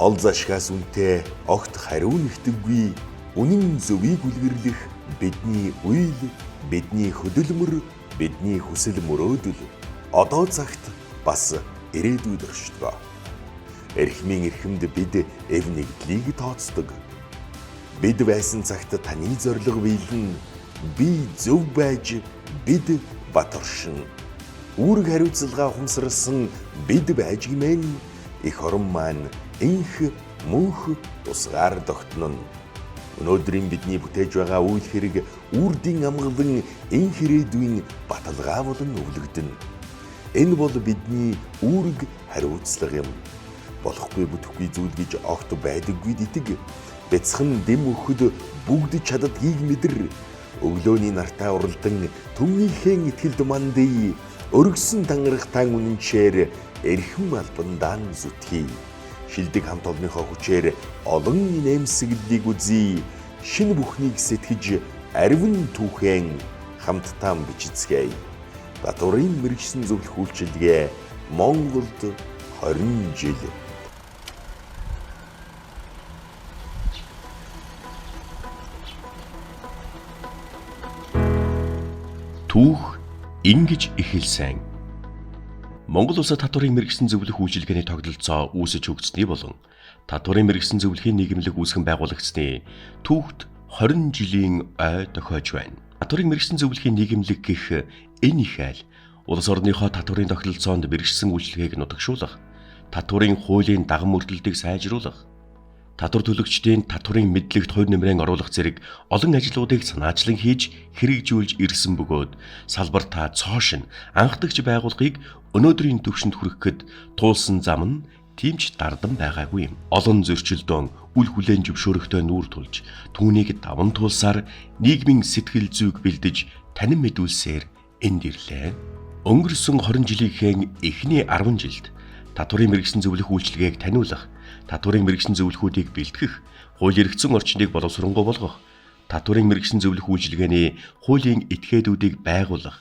Ол зашгаас үнэтэй огт хариу нэгтэггүй үнэн зөвийг үлгэрлэх бидний үйл, бидний хөдөлмөр, бидний хүсэл мөрөөдөл одоо цагт бас ирээдүйд оршдог. Эрхмийн эрхэмд бид эв нэгдлийг тооцдог. Бид байсан цагт таны зориг биелэн би зөв байж бид бат оршин. Үүрэг хариуцлага ухамсарласан бид байж гэмээн их орон маань инх мөнх тусгаар тогтно. Өнөөдрийн бидний бүтээж байгаа үйл хэрэг үрдийн амгалан энх ирээдүйн баталгаа болон өвлөгдөн. Энэ бол бидний үүрэг хариуцлага юм. Болохгүй бүтэхгүй зүйл гэж огт байдаггүй дитэг. Бяцхан дэм өхөд бүгд чаддгийг мэдэр. Өглөөний нартаа уралдан түмнийхэн итгэлд мандий. Өргөсөн тангарахтан үнэнчээр эрхэм албандаан зүтгий. Шилдэг хамт олонныхоо хүчээр олон нэмсэглэлийг үзье. Шинэ бүхнийг сэтгэж аривн түүхэн хамтдаа бичицгээе. Татварын мэрэгсэн зөвлөх үйлчилгээ Монголд 20 жил. Түүх ингэж эхэлсэн. Монгол улсад татварын мэрэгсэн зөвлөх үйлчилгээний тогтолцоо үүсэж хөгжсөний болон татварын мэрэгсэн зөвлөхийн нийгэмлэг үүсгэн байгуулагдсны түүхт 20 жилийн ой тохиож байна. Татварын мэрэгсэн зөвлөхийн нийгэмлэг гэх энэ их айл улс орныхоо татварын тогтолцоонд мэрэгсэн үйлчилгээг нутагшуулах, татварын хуулийн даган мөрдлөлтийг сайжруулах, татвар төлөгчдийн татварын мэдлэгт хувь нэмрээ оруулах зэрэг олон ажлуудыг санаачлан хийж хэрэгжүүлж ирсэн бөгөөд салбартаа цоошин анхдагч байгууллагыг өнөөдрийн түвшинд хүрэхэд туулсан зам нь тиймч дардан байгаагүй юм. Олон зөрчилдөөн үл хүлээн зөвшөөрөхтэй нүүр тулж түүнийг даван туулсаар нийгмийн сэтгэл зүйг бэлдэж танин мэдүүлсээр энд ирлээ. Өнгөрсөн 20 жилийн эхний 10 жилд татварын мэрэгсэн зөвлөх үйлчилгээг таниулах, татварын мэрэгсэн зөвлөхүүдийг бэлтгэх, хууль эрхцэн орчныг боловсронгуй болгох, татварын мэрэгсэн зөвлөх үйлчилгээний хуулийн этгээдүүдийг байгуулах,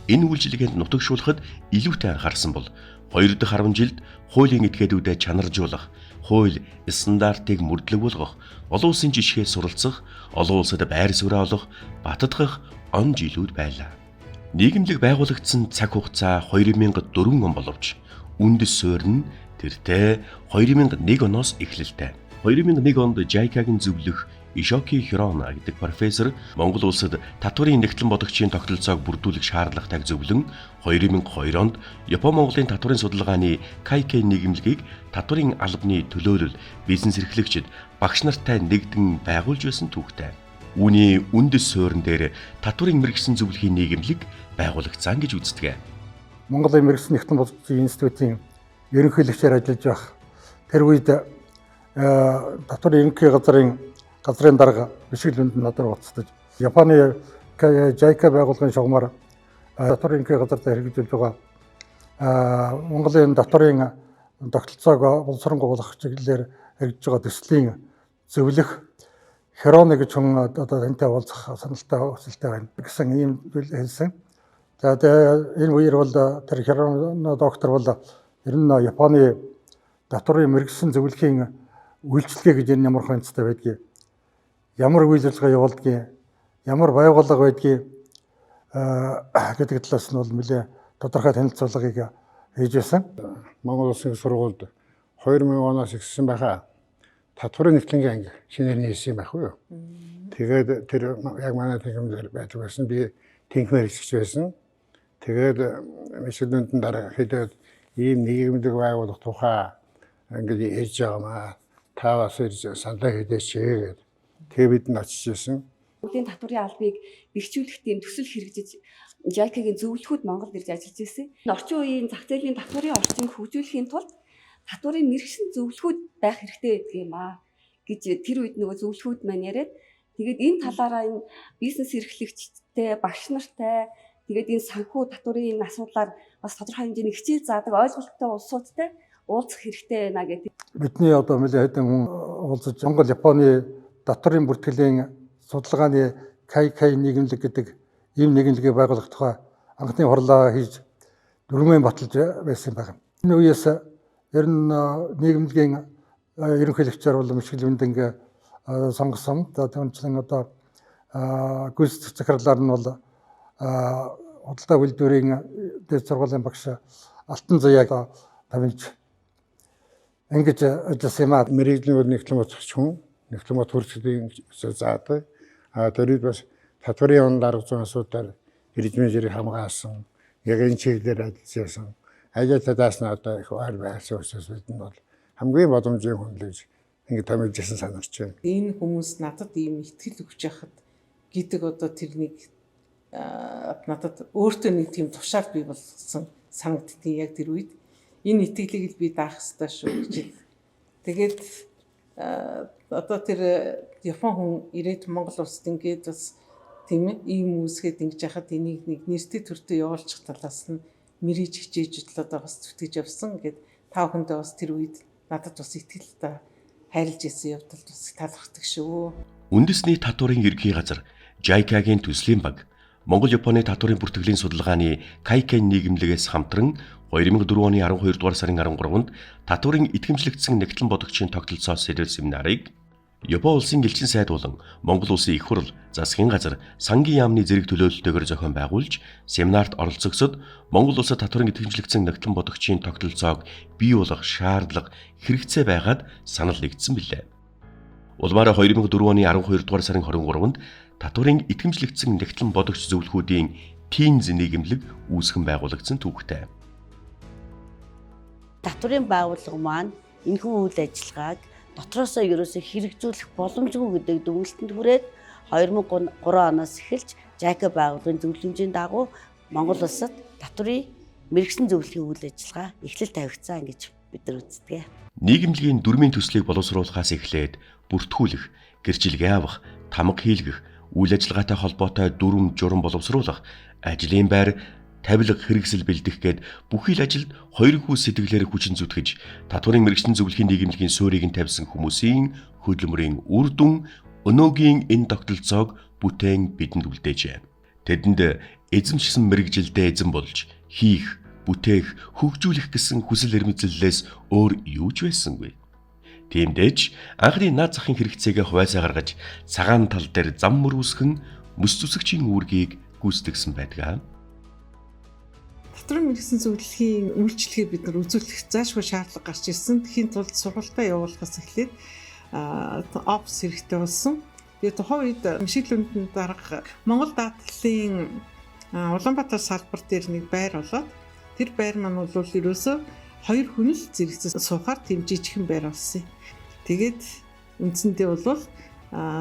энэ үйлчилгээнд нутагшуулахад илүүтэй анхаарсан бол 2 дахь 10 жилд хуулийн этгээдүүдэд чанаржуулах, хууль стандартыг мөрдлөг болгох, олон улсын жишгээс суралцах, олон улсад байр сууриа олох, баттгах он жилүүд байлаа. Нийгэмлэг байгуулагдсан цаг хугацаа 2004 он боловч үндэс суурь нь тэртээ 2001 оноос эхэллээ. 2001 онд JICA-гийн зөвлөх Ишоки Хироно гэдэг профессор Монгол улсад татварын нэгтлэн бодогчийн тогтолцоог бүрдүүлэх шаардлагатайг зөвлөн 2002 онд Япон-Монголын татварын судалгааны KK нийгэмлэгийг татварын албаны төлөөлөл, бизнес эрхлэгчид, багш нартай нэгдэн байгуулж байсан түүхтэй. Үүний үндэс суурин дээр татварын мэрэгсэн зөвлөхийн нийгэмлэг байгуулагдсан гэж үздэг. Монголын мэрэгсэн нэгтлэн бодогчийн институтын ерөнхийлөгчээр ажиллаж байх тэр үед татварын ерөнхий газрын дарга бишгэлүнд надад уулзтаж Японы JICA байгууллагын шугамар татварын ерөнхий газарт хэрэгжүүлж байгаа Монголын татварын тогтолцоог боловсронгуй болгох чиглэлээр хэрэгжиж байгаа төслийн зөвлөх Хироно гэж хүн одоо тантай уулзах саналтай өсөлттэй байна гэсэн ийм хэлсэн. За энэ үеэр бол тэр Хироно доктор бол ер нь Японы татварын мэрэгсэн зөвлөхийн үйлчилгээ гэж энэ ямар хонцтой байдгийг, ямар үйл ажиллагаа явуулдгийг, ямар байгууллага байдгийг гэдэг талаас нь бол нэлээд тодорхой танилцуулгыг хийж байсан. Монгол Улсын сургуульд 2000 оноос эхэлсэн байхаа татварын нэгтлэнгийн анги шинээр нээсэн юм байхгүй юу? Тэгээд тэр яг манай техникээр байдаг байсан. Би техникээр хэсэгч байсан. Тэгээд Мишелүнд дараа хэд ийм нийгэмлэг байгуулах тухай ингээд ээж байгаамаа та бас ирж сандаа хэдээч гээд тэгээ бид нь очиж ирсэн. Бүгдийн татварын албыг бэхжүүлэх тийм төсөл хэрэгжиж JICA-гийн зөвлөхүүд Монголд ирж ажиллаж ирсэн. Орчин үеийн зах зээлийн татварын орчинг хөгжүүлэхийн тулд татварын мэрэгсэн зөвлөхүүд байх хэрэгтэй гэдэг юм аа гэж тэр үед нөгөө зөвлөхүүд маань яриад тэгээд энэ талаараа энэ бизнес эрхлэгчтэй, багш нартай тэгээд энэ санхүү татварын энэ асуудлаар бас тодорхой хэмжээний хичээл заадаг ойлголттой улсуудтай уулзах хэрэгтэй байна гэдэг. Бидний одоо нэлээд хэдэн хүн уулзаж Монгол Японы татварын бүртгэлийн судалгааны KK нийгэмлэг гэдэг ийм нийгэмлэгийг байгуулах тухай анхны хурлаа хийж дөрвөн баталж байсан байна. Энэ үеэс ер нь нийгэмлэгийн ерөнхийлөгчөөр бол Мишгэлүндингээ сонгосон. Түүнчлэн одоо гүйцэтгэх захирлаар нь бол худалдаа үйлдвэрийн дээд сургуулийн багш Алтан Заяаг тавьж ингэж ажилласан юм аа. Мэргэжлийн нэгтлэн боцогч хүн, нэгтлэн бот хөрсөлийн заадаг. Тэрийг бас татварын дарга зүүн асуудаар иржмэжээр хамгаалсан. Яг энэ чиглэлээр ажилласан. Ажлаадаас нь одоо их ойр байсан учраас бид нь бол хамгийн боломжийн хүн л гэж ингэ томилжсэн санаарч байна. Энэ хүмүүс надад ийм ихтгэл өгч яхад гэдэг одоо тэрнийг надад өөртөө нэг тийм тушаал бий болсон санагдтiin яг тэр үед. Энэ итгэлийг би даах хэрэгтэй шүү гэж. Тэгээд одоо тэр Япон хүн ирээд Монгол улсад ингээд бас тийм ээ ийм үүсгээд ингэж яхад энийг нэг нэртэй төртөө явуулчих талаас нь мэрэж хичээж одоо бас зүтгэж явсан гэд та бүхэндээ бас тэр үед надад бас итгэлтэй хайрлж исэн явдал бас талархдаг шүү. Үндэсний татварын ерөнхий газар JICA-гийн төслийн баг Монгол-Японы татварын бүртгэлийн судалгааны Kaiken нийгэмлэгээс хамтран 2004 оны 12 дугаар сарын 13-нд татварын итгэмжлэгдсэн нэгтлэн бодогчийн тогтолцоо сэдвэр семинарыг Япон улсын элчин сайд болон Монгол улсын их хурл, засгийн газар, сангийн яамны зэрэг төлөөлөлтөөр зохион байгуулж, семинарт оролцогсод Монгол улсад татварын итгэмжлэгдсэн нэгтлэн бодогчийн тогтолцоог бий болгох шаардлага хэрэгцээ байгаад санал нэгдсэн билээ. Улмаараа 2004 оны 12 дугаар сарын 23-нд татварын итгэмжлэгдсэн нэгтлэн бодогч зөвлөхүүдийн Teens нийгэмлэг үүсгэн байгуулагдсан түүхтэй. Татварын байгууллага маань энэхүү үйл ажиллагааг дотроосоо ерөөсөө хэрэгжүүлэх боломжгүй гэдэг дүгнэлтэнд хүрээд 2003 оноос эхэлж JICA байгууллагын зөвлөмжийн дагуу Монгол улсад татварын мэргэжлийн зөвлөхийн үйл ажиллагаа эхлэл тавигдсан гэж бид нар үздэг. Нийгэмлэгийн дөрмийн төслийг боловсруулахаас эхлээд бүртгүүлэх, гэрчлэгээ авах, тамга хийлгэх, үйл ажиллагаатай холбоотой дүрм журам боловсруулах, ажлын байр тавилга хэрэгсэл бэлдэх гээд бүхий л ажилд хоёр хүү сэтгэлээр хүчин зүтгэж татварын мэргэжлийн зөвлөхийн нийгэмлэгийн суурийг нь тавьсан хүмүүсийн хөдөлмөрийн үр дүн өнөөгийн энэ тогтолцоог бүтээн бидэнд үлдээжээ. Тэдэнд эзэмшсэн мэргэжилдээ эзэн болж хийх, бүтээх, хөгжүүлэх гэсэн хүсэл эрмэлзлээс өөр юу ч байсангүй. Тиймдээч анхны наад захын хэрэгцээгээ хуваалцаа гаргаж цагаан тал дээр зам мөрөөсгөн мөс зүсгчийн үүргийг гүйцэтгсэн байдаг. Татварын мэргэжлийн зөвлөхийн үйлчлэгийг бид нар үзүүлэх заашгүй шаардлага гарч ирсэн. Тэхийн тулд сургалтаа явуулахаас эхлээд опс хэрэгтэй болсон. Тэгээд тухайн үед Мишгэлүндийн дарга Монгол даатгалын Улаанбаатар салбар дээр нэг байр болоод тэр байр маань бол ерөөсөө хоёр хүн л зэрэгцээ суухаар тэм жижигхэн байр болсон. Тэгээд үндсэндээ бол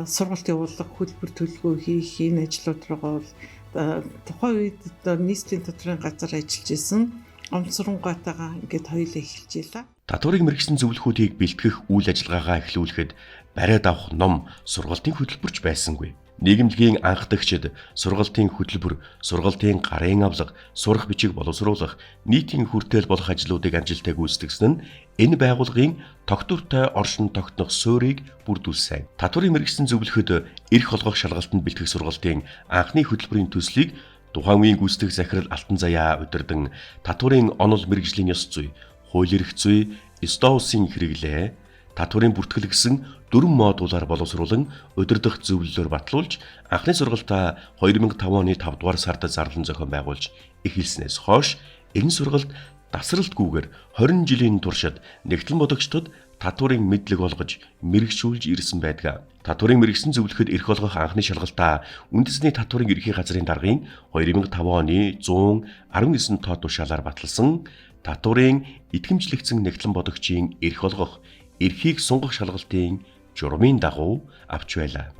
сургалт явуулах, хөтөлбөр төлөвлөгөө хийх энэ ажлууд руугаа бол тухайн үед нийслэлийн татварын газар ажиллаж исэн онцронгойтойгоо ингээд хоёулаа эхэлж илаа. Татварын мэргэжлийн зөвлөхүүдийг бэлтгэх үйл ажиллагаагаа эхлүүлэхэд бариад авах ном сургалтын хөтөлбөрч байсангүй. Нийгэмлэгийн анхдагчид сургалтын хөтөлбөр, сургалтын гарын авлага, сурах бичиг боловсруулах, нийтийн хүртээл болох ажлуудыг амжилттай гүйцэтгэсэн нь энэ байгууллагын тогтвортой оршин тогтнох суурийг бүрдүүлсэн. Татварын мэргэжлийн зөвлөхөд эрх олгох шалгалтанд бэлтгэх сургалтын анхны хөтөлбөрийн төслийг тухайн үеийн гүйцэтгэх захирал Алтан Заяа удирдан татварын онол мэргэжлийн ёс зүй, хууль эрх зүй, СТО улсын хэрэглээ, татварын бүртгэл гэсэн 4 модулаар боловсруулан удирдах зөвлөлөөр батлуулж анхны сургалтаа 2005 оны 5 дугаар сард зарлан зохион байгуулж эхэлснээс хойш энэ сургалт тасралтгүйгээр 20 жилийн туршид нэгтлэн бодогчдод татварын мэдлэг олгож мэрэгчүүлж ирсэн байдаг. Татварын мэргэжлийн зөвлөхөд эрх олгох анхны шалгалтаа үндэсний татварын ерөнхий газрын даргын 2005 оны 119 тоо тушаалаар баталсан татварын итгэмжлэгдсэн нэгтлэн бодогчийн эрх олгох эрхийг сунгах шалгалтын журмын дагуу авч байлаа.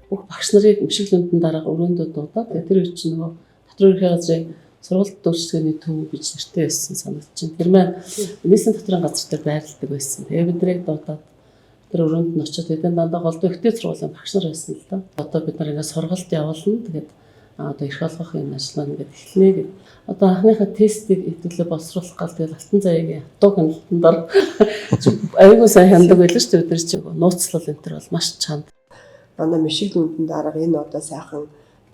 Бүх багш нарыг Мишгэлүндийн дарга өрөөндөө дуудаад тэр үед чинь нөгөө татварын ерөнхий газрын сургалт дүүрсгэний төв гэж нэртэй байсан санагдаж байна. Тэр маань нийслэлийн татварын газар дээр байрладаг байсан. Тэгээ бид нарыг дуудаад тэр өрөөнд нь очиод тэдэн дандаа голдуу ихтэй сургуулийн багш нар байсан л да. Одоо бид нар ингээд сургалт явуулна. Тэгээд одоо эрх олгох энэ ажлаа ингээд эхлэнэ гэдэг. Одоо анхныхаа тестийг хэвлэлээ боловсруулах гал тэгээд Алтан Заяагийн хатуу хяналтанд аягүй сайн хяндаг байлаа шүү дээ. Өдөр чинь нууцлал энэ төр бол маш чанд. Манай Мишгэлүндийн дарга энэ одоо сайхан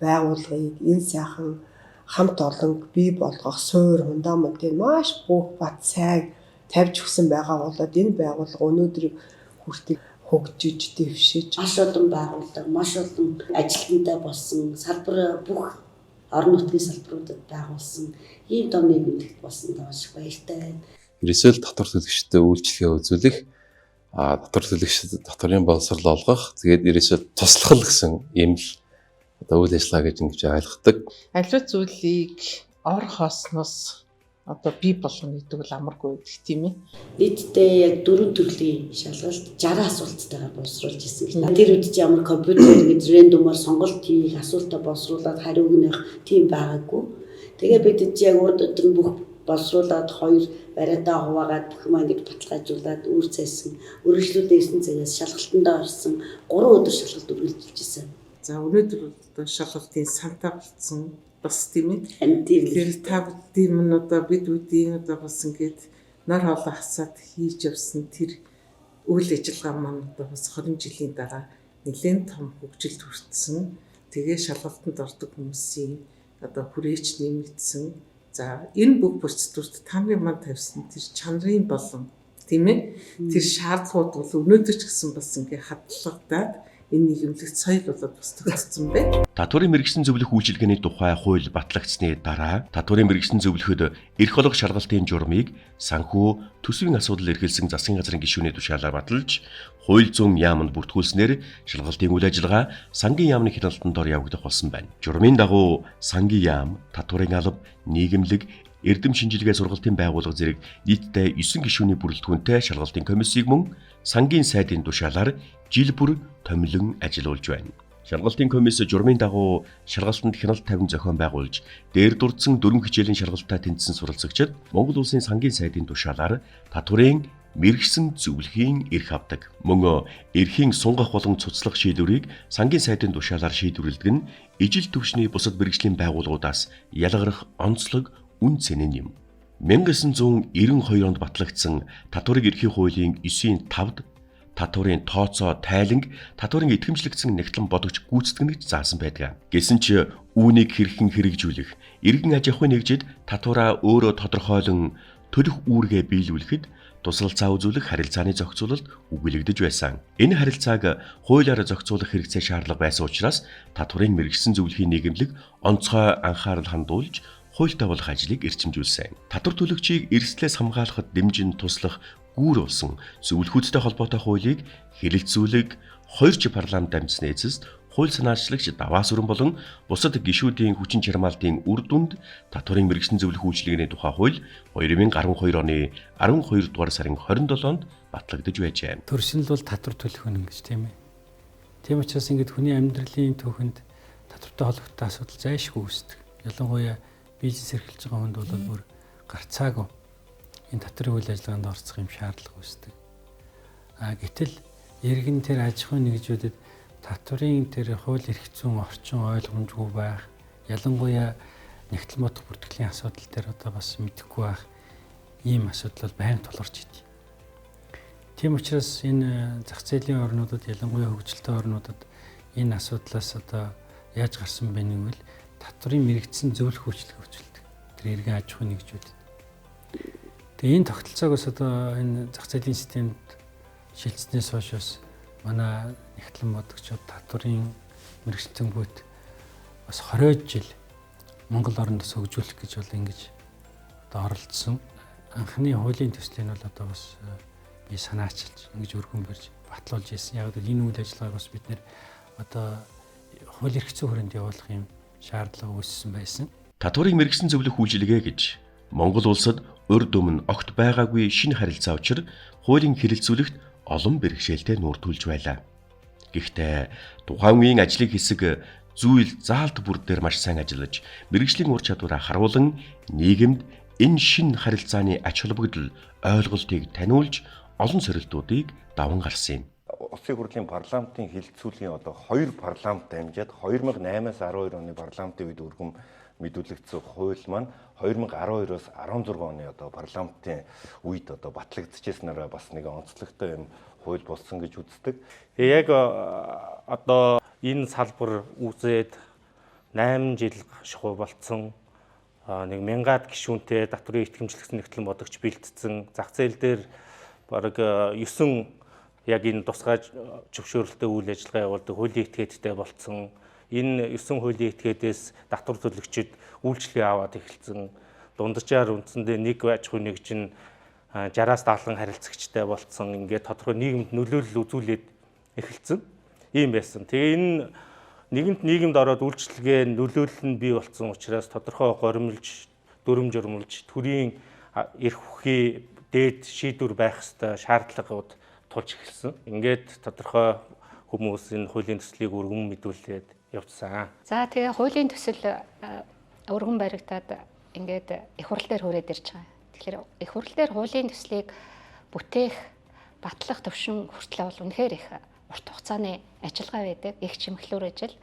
байгууллагыг энэ сайхан хамт олон бий болгох суур фундаментыг маш бүх бат сайг тавьж өгсөн байгаа болоод энэ байгууллага өнөөдөр хүртийг хөгжиж, дэвшиж Маш олон байгууллага, маш олон ажилтнтай болсон, салбар бүх орон нутгийн салбаруудад байгуулсан ийм том нийгэмлэгт болсон маш их баяртай байна. Ерөөсөө татвар төлөгчтэй үйлчлэгээ үзүүлэх, татвар төлөгчдөд татварын боловсрол олгох, тэгээд ерөөсөө туслах гэсэн юм л одоо үйл ажиллагаа гэж ингэж ойлгодог. Аливаа зүйлийг ор хоосноос одоо бий болгоно гэдэг бол амаргүй байдаг тийм ээ. Нийтдээ яг 4 төрлийн шалгалт 60 асуулттайгаар боловсруулж ирсэн. Тэр үед ч ямар компьютер гэж рэндомаар сонголт хийх, асуултаа боловсруулад хариуг нь тийм байгаагүй. Тэгээ бид яг урд өдөр бүх боловсруулад 2 бариатаа хуваагаад бүх юм ингэж баталгаажуулаад үр цайсан, үргэлжлүүлээ 9 цагаас шалгалтандаа орсон 3 өдөр шалгалт үргэлжилж ирсэн. За өнөөдөр бол одоо шалгалтын сантаа болсон бас тийм ээ. Тэгэхээр та бүдийн мань одоо бид бүдийн одоо бас ингээд нар хоолой хасаад хийж явсан тэр үйл ажиллагаа маань одоо бас 20 жилийн дараа нэлээд том хөгжилд хүрсэн. Тэгээ шалгалтанд ордог хүмүүсийн одоо хүрээч нэмэгдсэн. За энэ бүх процедурт та нарын маань тавьсан тэр чанарын болон тийм ээ тэр шаардлагууд бол өнөөдөр ч гэсэн бас ингээд хадгалагдаад энэ нийгэмлэгт соёл болоод бас тогтцсон байна. Татварын мэрэгсэн зөвлөх үйлчилгээний тухай хууль батлагдсны дараа татварын мэрэгсэн зөвлөхөд эрх олох шалгалтын журмыг санхүү төсвийн асуудал эрхэлсэн засгийн газрын гишүүний тушаалаар баталж хууль зүйн яамд бүртгүүлснээр шалгалтын үйл ажиллагаа сангийн яамны хяналтанд ор явагдах болсон байна. Журмын дагуу сангийн яам, татварын алба, нийгэмлэг, эрдэм шинжилгээ сургалтын байгууллага зэрэг нийтдээ 9 гишүүний бүрэлдэхүүнтэй шалгалтын комиссийг мөн сангийн сайдын тушаалаар жил бүр томилон ажиллуулж байна. Шалгалтын комисс журмын дагуу шалгалтанд хяналт тавин зохион байгуулж, дээр дурдсан 4 хичээлийн шалгалтаа тэнцсэн суралцагчид Монгол Улсын сангийн сайдын тушаалаар татварын мэрэгсэн зөвлөхийн эрх авдаг. Мөн эрхийн сунгах болон цуцлах шийдвэрийг сангийн сайдын тушаалаар шийдвэрлэдэг нь ижил төвчний бусад мэрэгжлийн байгууллагуудаас ялгарх онцлог үн цэнэн юм. 1992 онд батлагдсан татварыг эрхийн хуулийн 9-5-д татварын тооцоо тайланг татварын идэвхжлэгдсэн нэгтлэн бодогч гүйцэтгэнэ гэж заасан байдаг. Гэсэн ч үүнийг хэрхэн хэрэгжүүлэх, иргэн аж ахуйн нэгжид татвараа өөрөө тодорхойлон төлөх үүргээ биелүүлэхэд тусалцаа үзүүлэх харилцааны зохицуулалт өгүүлэгдэж байсан. Энэ харилцааг хуулиар зохицуулах хэрэгцээ шаардлага байсан учраас татварын мэрэгсэн зөвлөхийн нийгэмлэг онцгой анхаарал хандуулж хуультай болох ажлыг эрчимжүүлсэн. Татвар төлөгчийг эрсдлээс хамгаалахад дэмжин туслах гүүр болсон зөвлөхүүдтэй холбоотой хуулийг хэлэлцүүлэг 2 жил парламент дамжсны эцэст хууль санаачлагч Даваас Өрөн болон бусад гишүүдийн хүчин чармаалтын үр дүнд татварын мэрэгсэн зөвлөх үйлчилгээний тухай хууль 2012 оны 12 дугаар сарын 27-нд батлагдаж байжээ. Төршинл бол татвар төлөх үнэ гэж тийм ээ. Тийм учраас ингээд хүний амьдралын түүхэнд татвартай холбоотой асуудал зайлшгүй үүсдэг. Ялангуяа бизнес эрхэлж байгаа хүнд бол бүр гарцаагүй энэ татварын үйл ажиллагаанд орцох юм шаардлага үүсдэг. Гэтэл иргэн тэр аж ахуйн нэгжүүдэд татварын тэр хууль эрх зүйн орчин ойлгомжгүй байх, ялангуяа нэгтгэл модох бүртгэлийн асуудал дээр одоо бас мэдэхгүй байх ийм асуудал бол байнга тулгарч идэв. Тийм учраас энэ зах зээлийн орнуудад, ялангуяа хөгжилтэй орнуудад энэ асуудлаас одоо яаж гарсан бэ гэвэл татварын мэрэгдсэн зөвлөх үйлчлэг үзүүлдэг. Тэр иргэн аж ахуйн нэгжүүдэд. Тэгээ энэ тогтолцоогоос одоо энэ зах зээлийн системд шилжснээс хойш манай нэгтлэн бодогчид татварын мэрэгчлэнгүүт бас 20 жил Монгол оронд хөгжүүлэх гэж бол ингэж одоо оролцсон. Анхны хуулийн төслийн бол одоо бас би санаачилж ингэж өргөн барьж батлуулж ирсэн. Яг л энэ үйл ажиллагааг бас бид нэр одоо хууль эрх зүйн хүрээнд явуулах юм шаардлага үүссэн байсан. Татварыг мэрэгсэн зөвлөх үйлчилгээ гэж Монгол улсад урд өмнө огт байгаагүй шинэ харилцаа учир хуулийн хэрэгжүүлэгт олон бэрхшээлтэй нүүртүүлж байлаа. Гэхдээ тухайн үеийн ажлын хэсэг зүйл заалт бүр дээр маш сайн ажиллаж, мэрэгжлийн ур чадвараа харуулan нийгэмд энэ шинэ харилцааны ач холбогдол ойлголтыг таниулж олон сорилтуудыг даван гарсан юм. Улсын хурлын парламентын хилцүүлгийн одоо 2 парламент дамжаад 2008-аас 12 оны парламентын үед өргөм мэдүүлэгдсэн хууль маань 2012-оос 16 оны одоо парламентын үед одоо батлагдчихснараа бас нэг онцлогтой юм хууль болсон гэж үздэг. Яг одоо энэ салбар үзээд 8 жил шахуу болцсон нэг 1000-аад гишүүнтэй татварын идэвхжлэгдсэн нэгтлэн бодогч бэлдсэн зах зээл дээр бараг 9 яг энэ тусгай зөвшөөрөлтөй үйл ажиллагаа явуулдаг хуулийн этгээдтэй болцсон. Энэ 9 хуулийн этгээдээс татвар төлөгчид үйлчлэгээ аваад эхэлсэн. Дунджаар үндсэндээ нэг аж ахуйн нэгжин 60-аас 70 харилцагчтай болцсон. Ингээд тодорхой нийгэмд нөлөөлөл үзүүлээд эхэлсэн. Ийм байсан. Тэгээ энэ нэгэнт нийгэмд ороод үйлчлэгээ нөлөөлөл нь бий болсон учраас тодорхой горимлж, дүрм журмлж, төрийн эрх хүхий дээд шийдвэр байх ёстой шаардлагууд тулж эхэлсэн. Ингээд тодорхой хүмүүс энэ хуулийн төслийг өргөн мэдүүлээд явцсан. За тэгээ хуулийн төсөл өргөн баригдаад ингээд их хурл дээр хүрээд ирж байгаа. Тэгэхээр их хурл дээр хуулийн төслийг бүтээх, батлах төвшин хүртлээ бол үнэхээр их урт хугацааны ажиллагаа байдаг, их чимэглэлээр ажил.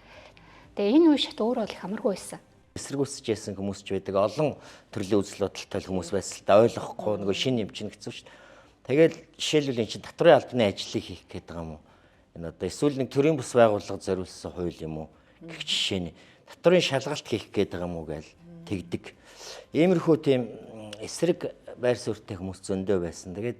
Тэгээ энэ үе шат өөрөө бол их амаргүй байсан. Эсэргүүцэж яасан хүмүүс ч байдаг, олон төрлийн үзэл бодолтой хүмүүс байсан л да, ойлгохгүй нөгөө шинэ юм чинь хэцүү шүү дээ. Тэгэл жишээлбэл эн чинь татварын албаны ажлыг хийх гээд байгаа юм уу? Энэ одоо эсвэл нэг төрийн бус байгууллага зориулсан хууль юм уу? Гэх жишээ нь татварын шалгалт хийх гээд байгаа юм уу гэж тэгдэг. Иймэрхүү тийм эсрэг байр суурьтай хүмүүс зөндөө байсан. Тэгээд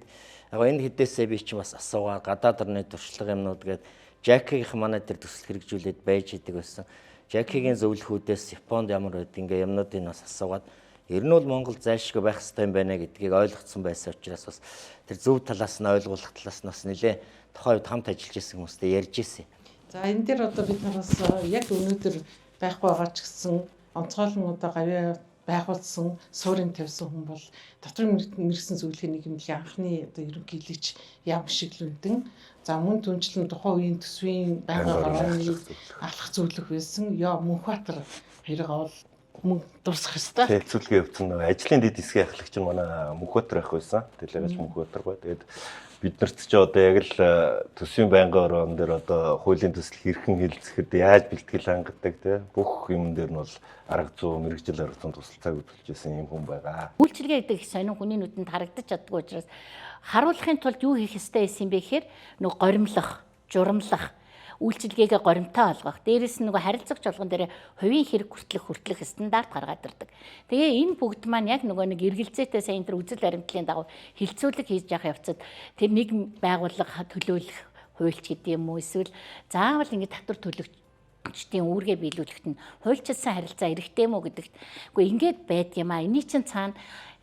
яг энэ хэдээсээ би ч бас асуугаа гадаад орны туршлага юмнууд гээд Жакигийн манай дээр төсөл хэрэгжүүлээд байж идэг байсан. Жакигийн зөвлөхүүдээс Японд ямар байд ингээ юмнуудыг бас асуугаад ер нь бол Монгол зайлшгүй байх хэрэгтэй юм байна гэдгийг ойлгоцсон байсан учраас бас тэр зөв талаас нь ойлгуулах талаас нь бас нэлээ тухайн үед хамт ажиллаж исэн хүмүүстэй ярьж исэн. За энэ дээр одоо бид нараас яг өнөөдөр байхгүй байгаа ч гэсэн онцгойлнуудаа гавьяа байгуулсан, суурин тавьсан хүн бол татварын мэргэжлийн зөвлөхийн нийгэмлэгийн анхны одоо ерөнхийлөгч Яам Шиглүндэн. За мөн түнчлэн тухайн үеийн төсвийн байнгын гарааны алхах зөвлөх байсан Яа Мөнхбаатар хоёроо бол мөн дурсах ёстой. Хэлцүүлгээ явуулсан ажлын дэд хэсгийн ахлагч нь манай Мөнхбаатар ах байсан. Дэлгэрч Мөнхбаатар бай. Тэгээд бид нарт ч одоо яг л төсвийн байнгын орон дээр одоо хуулийн төсөл хэрхэн хэлцэхэд яаж бэлтгэл хангадаг те бүх юм дээр нь бол арга зүй мэрэгжил арга зүйн тусалцааг үзүүлж байсан юм хүн байгаа. Үйлчилгээ гэдэг сонин хүний нүдэнд харагдаж чаддгүй учраас харуулахын тулд юу хийх ёстой байсан бэ гэхээр нөгөө горимлох, журамлах, үйлчилгээгээ горимтой олгох. Дээрээс нь нөгөө харилцагч болгон дээр хувийн хэрэг хүртлэх стандарт гаргаад ирдэг. Тэгээ энэ бүгд маань яг нөгөө нэг эргэлзээтэй сайн тэр үзэл баримтлалын дагуу хилцүүлэг хийж явах явцад тэр нэг байгууллага төлөөлөх хуульч гэдэг юм уу эсвэл заавал ингэ татвар төлөгчдийн үүргээ биелүүлэхэд нь хуульчилсан харилцаа эрхтэй мүү гэдэгт үгүй ингээд байдаг юм аа. Эний чинь цаана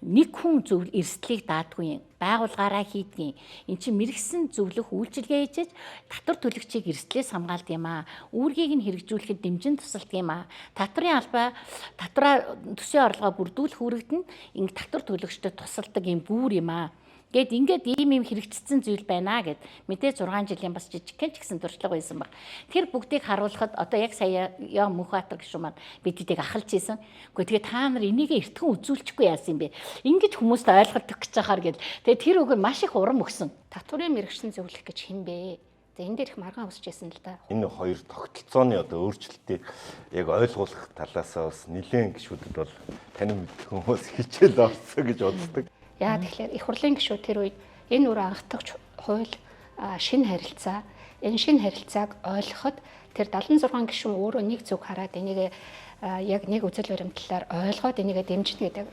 нэг хүн зөв эрсдлийг даадгүй юм. Байгуулгаараа хийдгийн. Эн чинь мэрэгсэн зөвлөх үйлчилгээ хийж татвар төлөгчийг эрсдлээс хамгаалдаг юм аа. Үүргийг нь хэрэгжүүлэхэд дэмжин тусалдаг юм аа. Татварын албаа татвараа төсвийн орлогоо бүрдүүлэх үүрэгт нь ингэ татвар төлөгчдөд тусалдаг юм бүр юм аа. Ингээд ийм хэрэгжсэн зүйл байна гэд мэдээ 6 жилийн бас жижигхэн ч гэсэн туршлага байсан баг. Тэр бүгдийг харуулхад одоо яг сая Яа Мөнхбаатар гişүн маань бидүүдийг ахалж ийсэн. Гэхдээ тэгээ та нар энийг эртхэн үзүүлчихгүй яасан юм бэ? Ингээд хүмүүст ойлголт өгч чахаар гэл. Тэгээ тэр үг нь маш их урам өгсөн. Татварын мэргэжлийн зөвлөх гэж хэн бэ? За энэ дээр их маргаан өсч байсан л да. Энэ хоёр тогтолцооны одоо өөрчлөлтийг яг ойлгуулах талаасаа бас нэлээд гişүүдэд бол танин мэдэх хүмүүс хичээл орсон гэж боддог. Яа тэгэхээр их хурлын гишүүд тэр үед энэ үр анхдагч хууль шинэ харилцаа энэ шинэ харилцааг ойлгоход тэр 76 гишүүн өөрөө нэг зүг хараад энийг яг нэг үзэл баримтлалаар ойлгоод энийг дэмжинэ гэдэг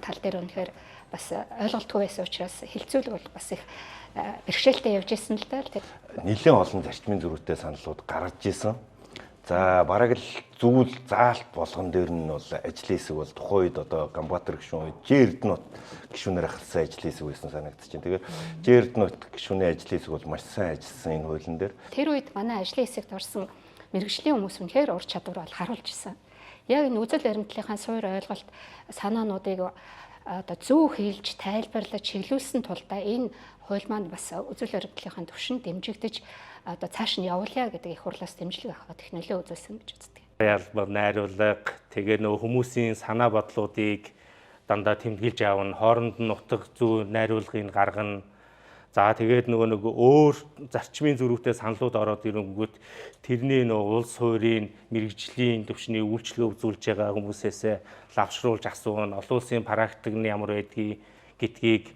тал дээр үнэхээр бас ойлголтгүй байсан учраас хилцүүлэг бол бас их бэрхшээлтэй явж исэн л да. Нэлээд олон зарчмын зөрүүтэй саналууд гаргаж исэн. За бараг л зүйл заалт болгон дээр нь бол ажлын хэсэг бол тухайн үед одоо Гамбатар гишүүн үед Жэрднот гишүүнээр ахалсан ажлын хэсэг байсан санагдаж байна. Тэгээд Жэрднот гишүүний ажлын хэсэг бол маш сайн ажилласан энэ хуулийн дээр. Тэр үед манай ажлын хэсэгт орсон мэргэжлийн хүмүүс үнэхээр ур чадвар бол харуулж исэн. Яг энэ үзэл баримтлалынхаа суур ойлголт санаануудыг одоо зөв хэлж тайлбарлаж чиглүүлсэн тулдаа энэ хууль маань бас үзэл баримтлалынхаа төвшөнд дэмжигдэж одоо цааш нь явуулъя гэдэг их хурлаас дэмжлэг авах технологи үзүүлсэн гэж үздэг. Ялбар найруулга тэгээ нөө хүмүүсийн санаа бодлуудыг дандаа тэмдэглэж аавна, хооронд нь утга зүй найруулгыг гаргана. За тэгээд нөгөө нэг өөр зарчмын зөрүүтэй саналууд ороод ирэнгүүт тэрний нөгөө улс хуурийн мэрэгжлийн төвшний үйлчлэл үзүүлж байгаа хүмүүсээс лавшруулж асууна, олон улсын практик нь ямар байдгийг гэдгийг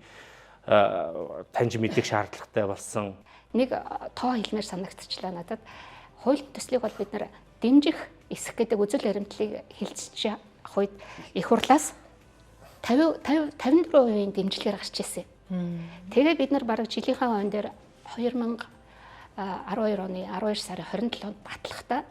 таньж мэдэх шаардлагатай болсон. Нэг тоо хэлмээр санагдчихлаа надад. Хууль төслийг бол бид нар дэмжих эсэх гэдэг үзэл баримтлалыг хэлцэж авах үед их хурлаас 54% дэмжлэгээр гарч ирсэн. Тэгээ бид нар бараг жилийнхаа он дээр 2000 12 оны 12 сарын 27-нд батлахдаа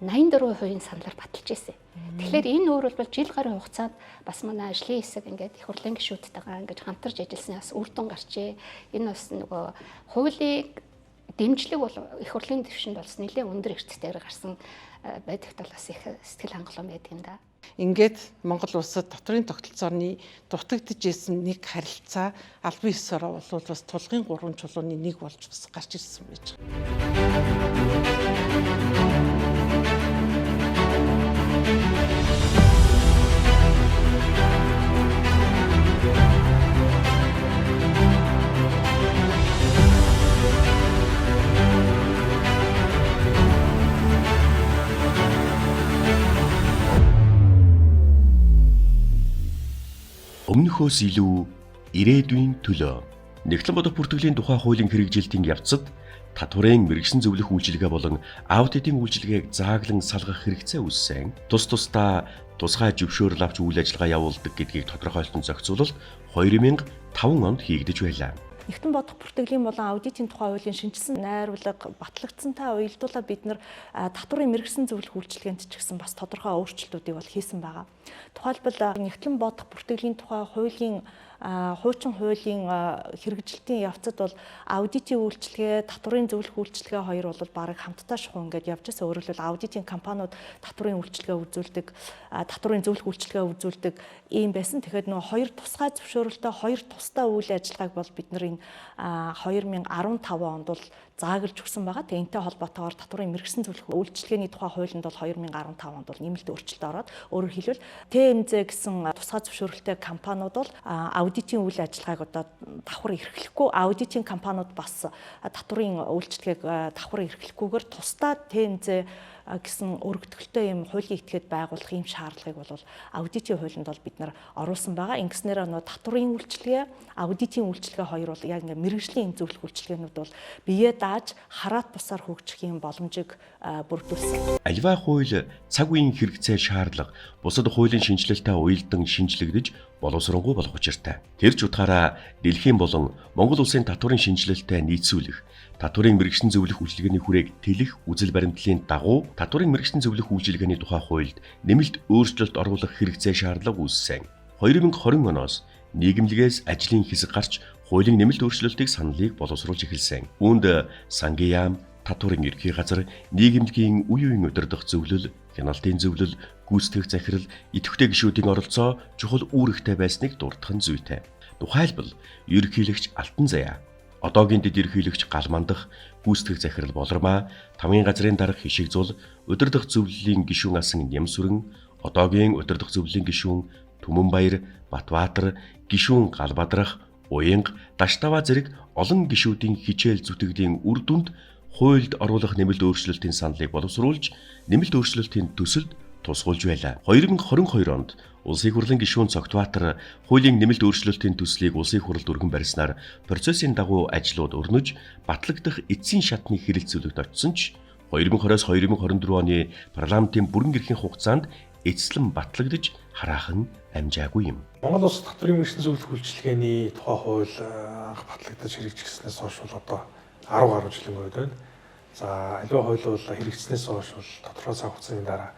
84% саналаар баталж ирсэн. Тэгэхээр энэ өөр бол жил гарын хугацаанд бас манай ажлын хэсэг ингээд их хурлын гишүүдтэйгээ ингээд хамтарч ажилласан бас үр дүн гарчээ. Энэ бас нөгөө хуулийг дэмжлэг бол их хурлын дэвшинд бас нэлээд өндөр эрсдэлээр гарсан байдагт бол бас их сэтгэл хангалуун байдаг юм да. Ингээд Монгол улсад дотрын тогтолцооны дутагдж исэн нэг харилцаа албан ёсоор бол бас тулгын 3 чулууны нэг болж бас гарч ирсэн байж байгаа. Өмнөхөөс илүү ирээдүйн төлөө Нэгтлэн бодох бүртгэлийн тухай хуулийн хэрэгжилтийн явцад татварын мэрэгсэн зөвлөх үйлчилгээ болон аудитын үйлчилгээг зааглан салгах хэрэгцээ үүссэн. Тус тусдаа тусгай зөвшөөрөл авч үйл ажиллагаа явуулдаг гэдгийг тодорхойлсон зохицуулалт 2005 онд хийгдэж байлаа. Нэгтлэн бодох бүртгэлийн болон аудитын тухай хуулийн шинжилсэн найруулга батлагдсантай уялдуулаад бид нар татварын мэрэгсэн зөвлөх үйлчилгээнд ч гэсэн бас тодорхой өөрчлөлтүүдийг бол хийсэн байгаа. Тухайлбал нэгтлэн бодох бүртгэлийн тухай хуулийн хуучин хуулийн хэрэгжилтийн явцад бол аудитын үйлчилгээ, татварын зөвлөх үйлчилгээ хоёр бол бараг хамтдаа шухуу ингээд явж байгаа. Өөрөөр хэлбэл аудитын компаниуд татварын үйлчилгээ үзүүлдэг, татварын зөвлөх үйлчилгээ үзүүлдэг ийм байсан. Тэгэхээр нөгөө хоёр тусгай зөвшөөрөлтөй хоёр тусдаа үйл ажиллагааг бол бид нар энэ 2015 онд бол зааглаж өгсөн байгаа. Тэгээ энэтэй холбоотойгоор татварын мэрэгсэн зөвлөх үйлчилгээний тухай хуулинд бол 2015 онд бол нэмэлт өөрчлөлт ороод өөрөөр хэлбэл ТМЗ гэсэн тусгай зөвшөөрөлтөй компаниуд бол аудитын үйл ажиллагааг одоо давхар эрхлэхгүй, аудитын компаниуд бас татварын үйлчилгээг давхар эрхлэхгүйгээр тусдаа ТМЗ гэсэн өргөдөлтөй юм хуулийн этгээд байгуулах юм шаардлагыг бол аудитын хуулинд бол бид нар оруулсан байгаа. Ингэснээр нөгөө татварын үйлчилгээ, аудитын үйлчилгээ хоёр бол яг ингээ мэрэгжлийн зөвлөх үйлчилгээнүүд бол бие дааж хараат бусаар хөгжих юм боломжийг бүрдүүлсэн. Аливаа хууль цаг үеийн хэрэгцээ шаардлага бусад хуулийн шинжилэлтэй уялдан шинжлэгдэж боловсронгуй болох учиртай. Тэр ч утгаараа дэлхийн болон Монгол улсын татварын шинжилэлтэй нийцүүлэх, татварын мэрэгсэн зөвлөх үйлчилгээний хүрээг тэлэх үзэл баримтлалын дагуу татварын мэрэгсэн зөвлөх үйлчилгээний тухай хуульд нэмэлт өөрчлөлт оруулах хэрэгцээ шаардлага үүссэн. 2020 оноос нийгэмлэгээс ажлын хэсэг гарч хуулийн нэмэлт өөрчлөлтийг саналыг боловсруулж эхэлсэн. Үүнд сангийн яам, татварын ерхий газар, нийгэмлэгийн үе үеийн удирдах зөвлөл, хяналтын зөвлөл, гүйцэтгэх захирал, идэвхтэй гишүүдийн оролцоо чухал үүрэгтэй байсныг дурдах нь зүйтэй. Тухайлбал ерөнхийлөгч Алтан Заяа, одоогийн дэд ерөнхийлөгч Галмандах, гүйцэтгэх захирал Болормаа, тамгийн газрын дарга Хишиг Зул, удирдах зөвлөлийн гишүүн Асан Нямсүрэн, одоогийн удирдах зөвлөлийн гишүүн Түмэнбаяр, Батбаатар, гишүүн Галбадрах, Уянга, Даштава зэрэг олон гишүүдийн хичээл зүтгэлийн үр дүнд хуульд оруулах нэмэлт өөрчлөлтийн саналыг боловсруулж, нэмэлт өөрчлөлтийн төсөлд тусгуулж байлаа. 2022 онд Улсын хурлын гишүүн Цогтбаатар хуулийн нэмэлт өөрчлөлтийн төслийг Улсын хурлд өргөн барьснаар процессын дагуу ажлууд өрнөж, батлагдах эцсийн шатны хэрэгцүүлэгт очсон ч 2020-с 2024 оны парламентын бүрэн эрхийн хугацаанд эцэслэн батлагдж хараахан амжаагүй юм. Монгол улс татварын мэрэгсэн зөвлөх үйлчилгээний тухай хууль анх батлагдаж хэрэгжигдснээс хойш бол одоо 10 гаруй жилийн үед байна. За аливаа хууль бол хэрэгжснээс хойш бол тодорхой цаг хугацааны дараа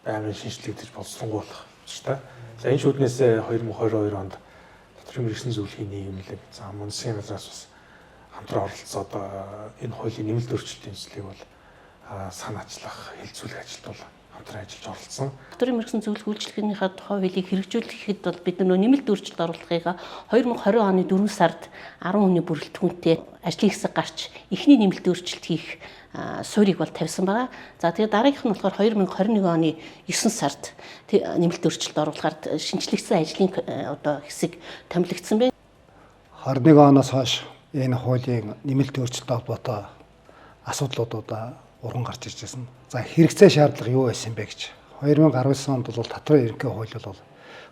баймын шинжлэгдэж боловсронгуйлах учиртай. За энэ шүднээс 2022 онд татварын мэрэгсэн зөвлөхийн нийгэмлэг, за мөнхийн газраас бас хамтран оролцоод энэ хуулийн нэмэлт өөрчлөлтийн төслийг бол санаачлах, хэлцүүлэх ажилд бол хамтран ажиллаж оролцсон. Татварын мэрэгсэн зөвлөх үйлчилгээнийхээ тухай хуулийг хэрэгжүүлэхэд бол бид нэмэлт өөрчлөлт оруулахыг 2020 оны 4 сард 10 хүний бүрэлдэхүүнтэй ажлын хэсэг гарч эхний нэмэлт өөрчлөлт хийх суурийг бол тавьсан байгаа. За тэгээд дараагийнх нь болохоор 2021 оны 9 сард нэмэлт өөрчлөлт оруулахаар шинжлэгдсэн ажлын одоо хэсэг томилогдсон байна. 21 оноос хойш энэ хуулийн нэмэлт өөрчлөлт холбоотой асуудлуудаа уран гарч ирж байсан. За хэрэгцээ шаардлага юу байсан бэ гэж 2019 онд бол татварын ерөнхий хууль бол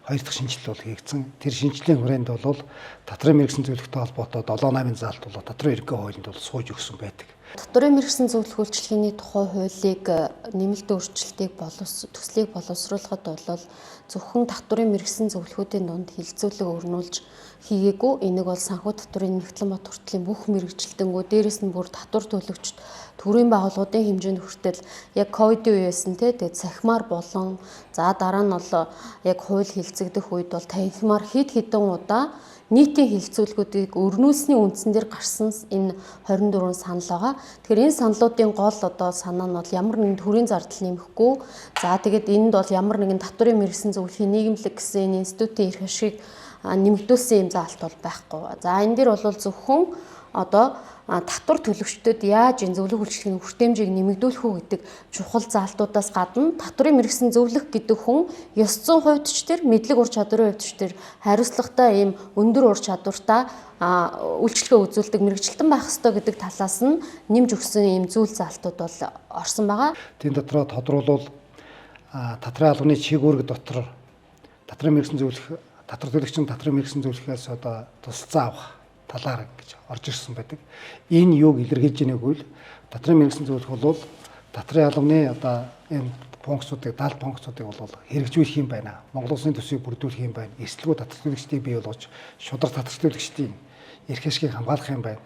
хоёр дахь шинжилгээ бол хийгдсэн. Тэр шинжилгээний хүрээнд бол татварын мэрэгсэн зөвлөлттэй холбоотой 7-8 заалт бол татварын ерөнхий хуулинд бол сууж өгсөн байдаг. Татварын мэргэжлийн зөвлөх үйлчилгээний тухай хуулийг нэмэлт өөрчлөлтийг төслийг боловсруулахад бол зөвхөн татварын мэргэжлийн зөвлөхүүдийн дунд хилцүүлэг өрнүүлж хийгээгүй. Энийг бол санхүү татварын нэгтлэн бот хүртлийн бүх мэргэжилтэнгүү дээрэс нь бүр татвар төлөгчд төрийн байгууллагуудын хэмжээнд хүртэл яг ковидын үеэс нь тэгээд сахимаар болон за дараа нь бол яг хууль хилцэгдэх үед бол танхимаар хэд хэдэн удаа нийтийн хилцүүлгүүдийг өрнүүлсний үндсэн дээр гарсан энэ 24 санал байгаа. Тэгэхээр энэ саналуудын гол санаа нь бол ямар нэгэн төрийн зардал нэмэхгүй. За тэгээд энд бол ямар нэгэн татварын мэргэжлийн зөвлөхийн нийгэмлэг гэсэн энэ институтийн эрх ашиг нэмэгдүүлсэн юм заалт бол байхгүй. За энэ дээр бол зөвхөн татвар төлөгчдөд яаж энэ зөвлөх үйлчилгээний хүртээмжийг нэмэгдүүлэх үү гэдэг чухал заалтуудаас гадна татварын мэргэжлийн зөвлөх гэдэг хүн ёс зүйн хувьд ч тэр мэдлэг ур чадварын хувьд ч тэр хариуцлагатай ийм өндөр ур чадвартай үйлчилгээ үзүүлдэг мэргэжилтэн байх ёстой гэдэг талаас нь нэмж өгсөн ийм зүйл заалтууд бол орсон байгаа. Тийм дотроо тодруулбал татрын албаны чиглэлэг дотор татрын мэргэжлийн зөвлөх татвар төлөгчийн татрын мэргэжлийн зөвлөхөөс тусалцаа авах талаар гэж орж ирсэн байдаг. Энэ юуг илэрхийлж байгааг бол татрын мэргэжлийн зөвлөх бол татрын албаны энэ функцуудыг 70 функцуудыг бол хэрэгжүүлэх юм байна. Монгол Улсын төсвийг бүрдүүлэх юм байна. Эрсдэлгүй татвар төлөгчдийг бий болгож шударга татвар төлөгчдийн эрх ашгийг хамгаалах юм байна.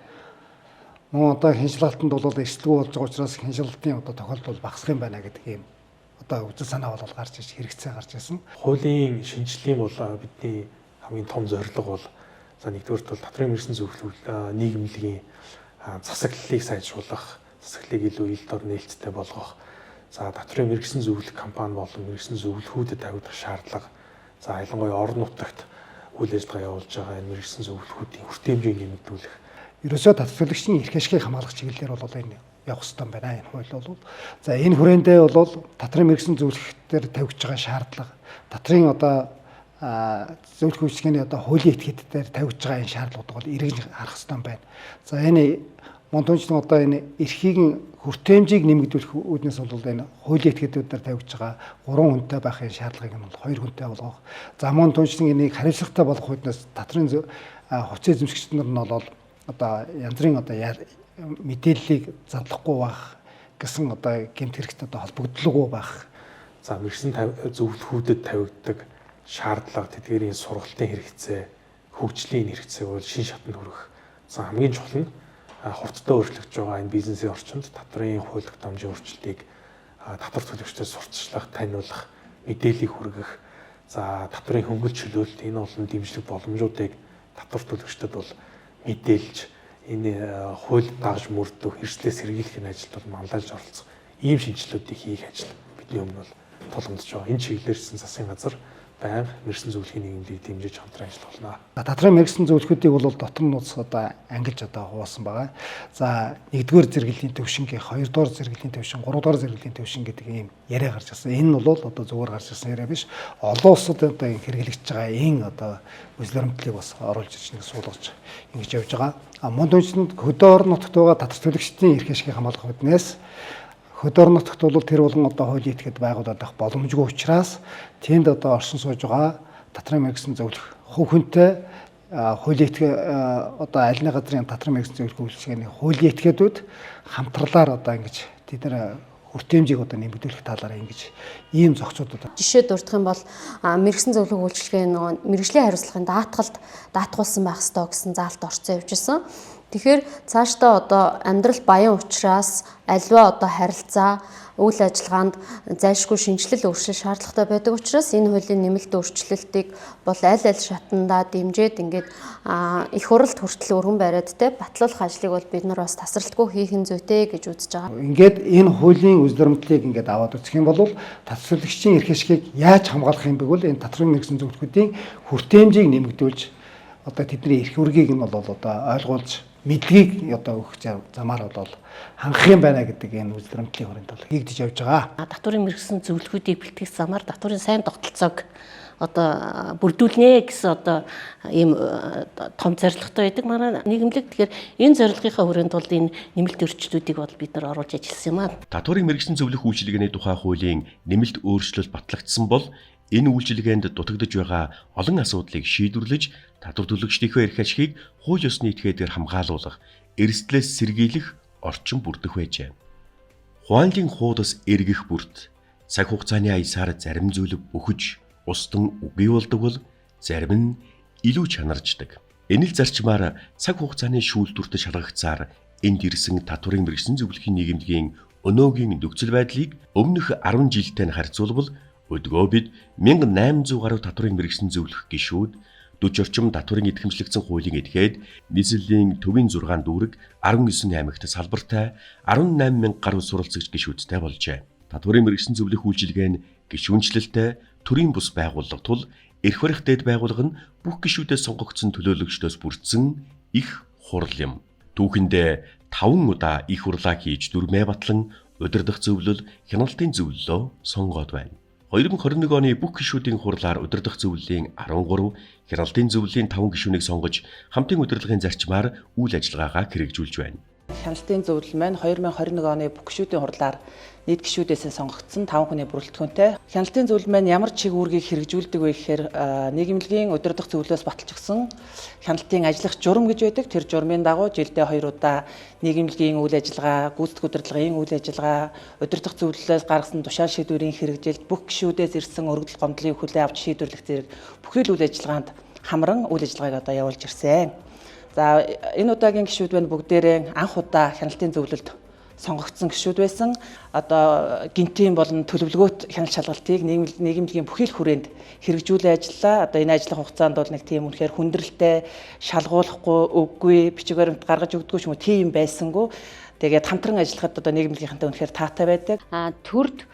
Мөн хяншилгаалтанд бол эрсдэлгүй болж байгаа учраас хяншилгалтын тохиолдол багасах юм байна гэдэг ийм үзэл санаа бол гарч иж хэрэгцээ гарч ирсэн. Хуулийн шинжилгээ бол бидний хамгийн том зорилго бол за нэгдүгээрт бол татрын мэргэжлийн зөвлөх нийгэмлэгийн засаглалыг сайжруулах, засаглалыг илүү ил дор нээлттэй болгох. За татрын мэргэжлийн зөвлөх компани болон мэргэжлийн зөвлөхүүдэд тавигдах шаардлага. За ялангуяа орон нутагт үйл ажиллагаа явуулж байгаа энэ мэргэжлийн зөвлөхүүдийн хүртээмжийг нэмэгдүүлэх. Ерөөсөө татвар төлөгчийн эрх ашгийг хамгаалах чиглэлээр бол энэ явах хэрэгтэй байна. Энэ хууль бол за энэ хүрээндээ бол татрын мэргэжлийн зөвлөхөөр тавьж байгаа шаардлага, татрын зөвлөх үйлчилгээний хуулийн этикет дээр тавьж байгаа энэ шаардлагууд бол эргэж харах хэрэгтэй байна. За энэ монтончлон энэ эрхийг хүртээмжийг нэмэгдүүлэх үүднээс бол энэ хуулийн этикетүүд дээр тавьж байгаа 3 хүнтэй байхын шаардлагыг нь бол 2 хүнтэй болгох. За монтончлон энийг хариуцлагатай болгох үүднээс татрын хувьцаа эзэмшигчид нар нь бол янз бүрийн мэдээллийг задлахгүй байх гэсэн гэмт хэрэгт холбогдлоггүй байх. За мэргэжлийн зөвлөхүүдэд тавигддаг шаардлага, тэдгээрийн сургалтын хэрэгцээ, хөгжлийн хэрэгцээг бол шин шатанд хүргэх. За хамгийн чухал нь хурдтай өөрчлөгдөж байгаа энэ бизнесийн орчинд татварын хууль тогтоомжийн өөрчлөлтийг татвар төлөгчдөд сурталчлах, таниулах, мэдээллийг хүргэх. За татварын хөнгөлт чөлөөлөлт энэ олон дэмжлэг боломжуудыг татвар төлөгчдөд бол мэдээлж энэ хууль дагаж мөрдөх, эрсдлээс сэргийлэх ажилд бол манлайлж оролцох. Ийм шинжилгэүүдийг хийх ажил бидний өмнө бол тулгамдж байгаа. Энэ чиглэлээрсэн засгийн газар байнга мэргэжлийн зөвлөхийн нийгэмлэгийг дэмжиж хамтран ажиллах болно. Татрын мэргэжлийн зөвлөхүүдийг бол дотор нь ангилж хуваасан байгаа. За 1-р зэрэглэлийн төвшингийн, 2-р зэрэглэлийн төвшин, 3-р зэрэглэлийн төвшин гэдэг ийм яриа гарч ирсэн. Энэ нь бол зүгээр гарч ирсэн яриа биш. Олон улсад хэрэглэгдэж байгаа энэ үзлэремтлийг бас оруулж иж нэг суулгаж ингэж явж байгаа. Монтончлонд хөдөө орон нутагт байгаа татвар төлөгчдийн эрх ашгийг хамгаалах үүднээс хөдөө орон нутагт бол тэр болгон хуулийн этикет байгуулаад авах боломжгүй учраас тэнд оршин сууж байгаа татрын мэргэжлийн зөвлөх хувь хүнтэй хуулийн этикет аль нэг газрын татрын мэргэжлийн зөвлөх үйлчилгээний хуулийн этикетүүд хамтралаар ингэж тэд нар хүртээмжийг нэмэгдүүлэх талаараа ингэж ийм зохицуудад. Жишээ дурдах юм бол мэргэжлийн зөвлөх үйлчилгээ мэргэжлийн хариуцлагын даатгуулсан байх ёстой гэсэн заалт орцсон явж исэн. Тэгэхээр цаашдаа амьдрал баян учраас альва харилцаа үйл ажиллагаанд зайлшгүй шинжилэл өөрчлөлт шаардлагатай байдаг учраас энэ хуулийн нэмэлт өөрчлөлтийг бол аль шатандаа дэмжиж ингээд их хурлд хүртэл өргөн бариад батлуулах ажлыг бол бид нар бас тасралтгүй хийх нь зүйтэй гэж үзэж байгаа. Ингээд энэ хуулийн үзлэремтлийг ингээд аваад үзэх юм бол татвар төлөгчдийн эрх ашгийг яаж хамгаалах юм бэ гэвэл энэ татрын мэргэжлийн зөвлөхүүдийн хүртээмжийг нэмэгдүүлж тэдний эрх үүргийг нь бол ойлгуулж мэдлэгийг өгөх замаар бол хангах юм байна гэдэг энэ үзлэремтлийн хүрээнд бол хийгдэж явж байгаа. Татварын мэргэжлийн зөвлөхүүдийг бэлтгэх замаар татварын сайн тогтолцоог бүрдүүлнэ гэсэн ийм том зорилготой байдаг манай нийгэмлэг. Тэгэхээр энэ зорилгынхаа хүрээнд бол энэ нэмэлт өөрчлөлтүүдийг бол бид нар оруулж ажилласан юм аа. Татварын мэргэжлийн зөвлөх үйлчилгээний тухай хуулийн нэмэлт өөрчлөлт батлагдсан бол энэ үйлчилгээнд дутагдж байгаа олон асуудлыг шийдвэрлэж татвар төлөгчдийнхөө эрх ашгийг хууль ёсны этгээдээр хамгаалуулах, эрсдлээс сэргийлэх орчин бүрдэх байжээ. Хуанлын хуудас эргэх бүрт цаг хугацааны аясаар зарим зүйл өгөж устдан үгүй болдог бол зарим нь илүү чанарждаг. Энэ л зарчмаар цаг хугацааны шүүлтүртэ шалгагцаар энд ирсэн татварын мэргэжлийн зөвлөхийн нийгэмлэгийн өнөөгийн нөхцөл байдлыг өмнөх 10 жилтэй харьцуулбал өдгөө бид 1800 гаруй татварын мэргэжлийн зөвлөх гишүүд 40 орчим татварын идэвхжлэгдсэн хуулийн этгээд нийслэлийн төвийн 6 дүүрэг 19 аймагт салбартай 18,000 гаруй суралцагч гишүүдтэй болжээ. Татварын мэргэжлийн зөвлөх үйлчилгээ нь гишүүнчлэлтэй төрийн бус байгууллага тул эрх барих дэд байгууллага нь бүх гишүүдээс сонгогдсон төлөөлөгчдөөс бүрдсэн их хурал юм. Түүхэндээ 5 удаа их хурлаа хийж дүрмээ батлан удирдах зөвлөл хяналтын зөвлөлөө сонгоод байна. 2021 оны бүх гишүүдийн хурлаар удирдах зөвлөлийн 13, хяналтын зөвлөлийн 5 гишүүнийг сонгож хамтын удирдлагын зарчмаар үйл ажиллагаагаа хэрэгжүүлж байна. Хяналтын зөвлөл маань 2021 оны бүх гишүүдийн хурлаар нийт гишүүдээс сонгогдсон 5 хүний бүрэлдэхүүнтэй. Хяналтын зөвлөл маань ямар чиг үүргийг хэрэгжүүлдэг вэ гэхээр нийгэмлэгийн удирдах зөвлөлөөс баталж өгсөн хяналтын ажиллах журам гэж байдаг. Тэр журмын дагуу жилдээ 2 удаа нийгэмлэгийн үйл ажиллагаа, гүйцэтгэх удирдлагын үйл ажиллагаа, удирдах зөвлөлөөс гаргасан тушаал шийдвэрийн хэрэгжилт, бүх гишүүдээс ирсэн өргөдөл гомдлын хүлээ авч шийдвэрлэх зэрэг бүхэл үйл ажиллагаанд хамран үйл ажиллагааг одоо явуулж ирсэн. За энэ удаагийн гишүүд байна бүгдээрээ анх удаа хяналтын зөвлөлд сонгогдсон гишүүд байсан. Одоо гинтийн болон төлөвлөгөөт хяналт шалгалтыг нийгэмлэгийн бүхэл хүрээнд хэрэгжүүлээ ажиллаа. Одоо энэ ажлын хугацаанд бол нэг тийм үнэхээр хүндрэлтэй, шалгуулахгүй, үггүй, бичиг баримт гаргаж өгдөггүй ч юм уу тийм байсангүй. Тэгээд хамтран ажиллахад одоо нийгэмлэгийнхэнтэй үнэхээр таатай байдаг. Төрд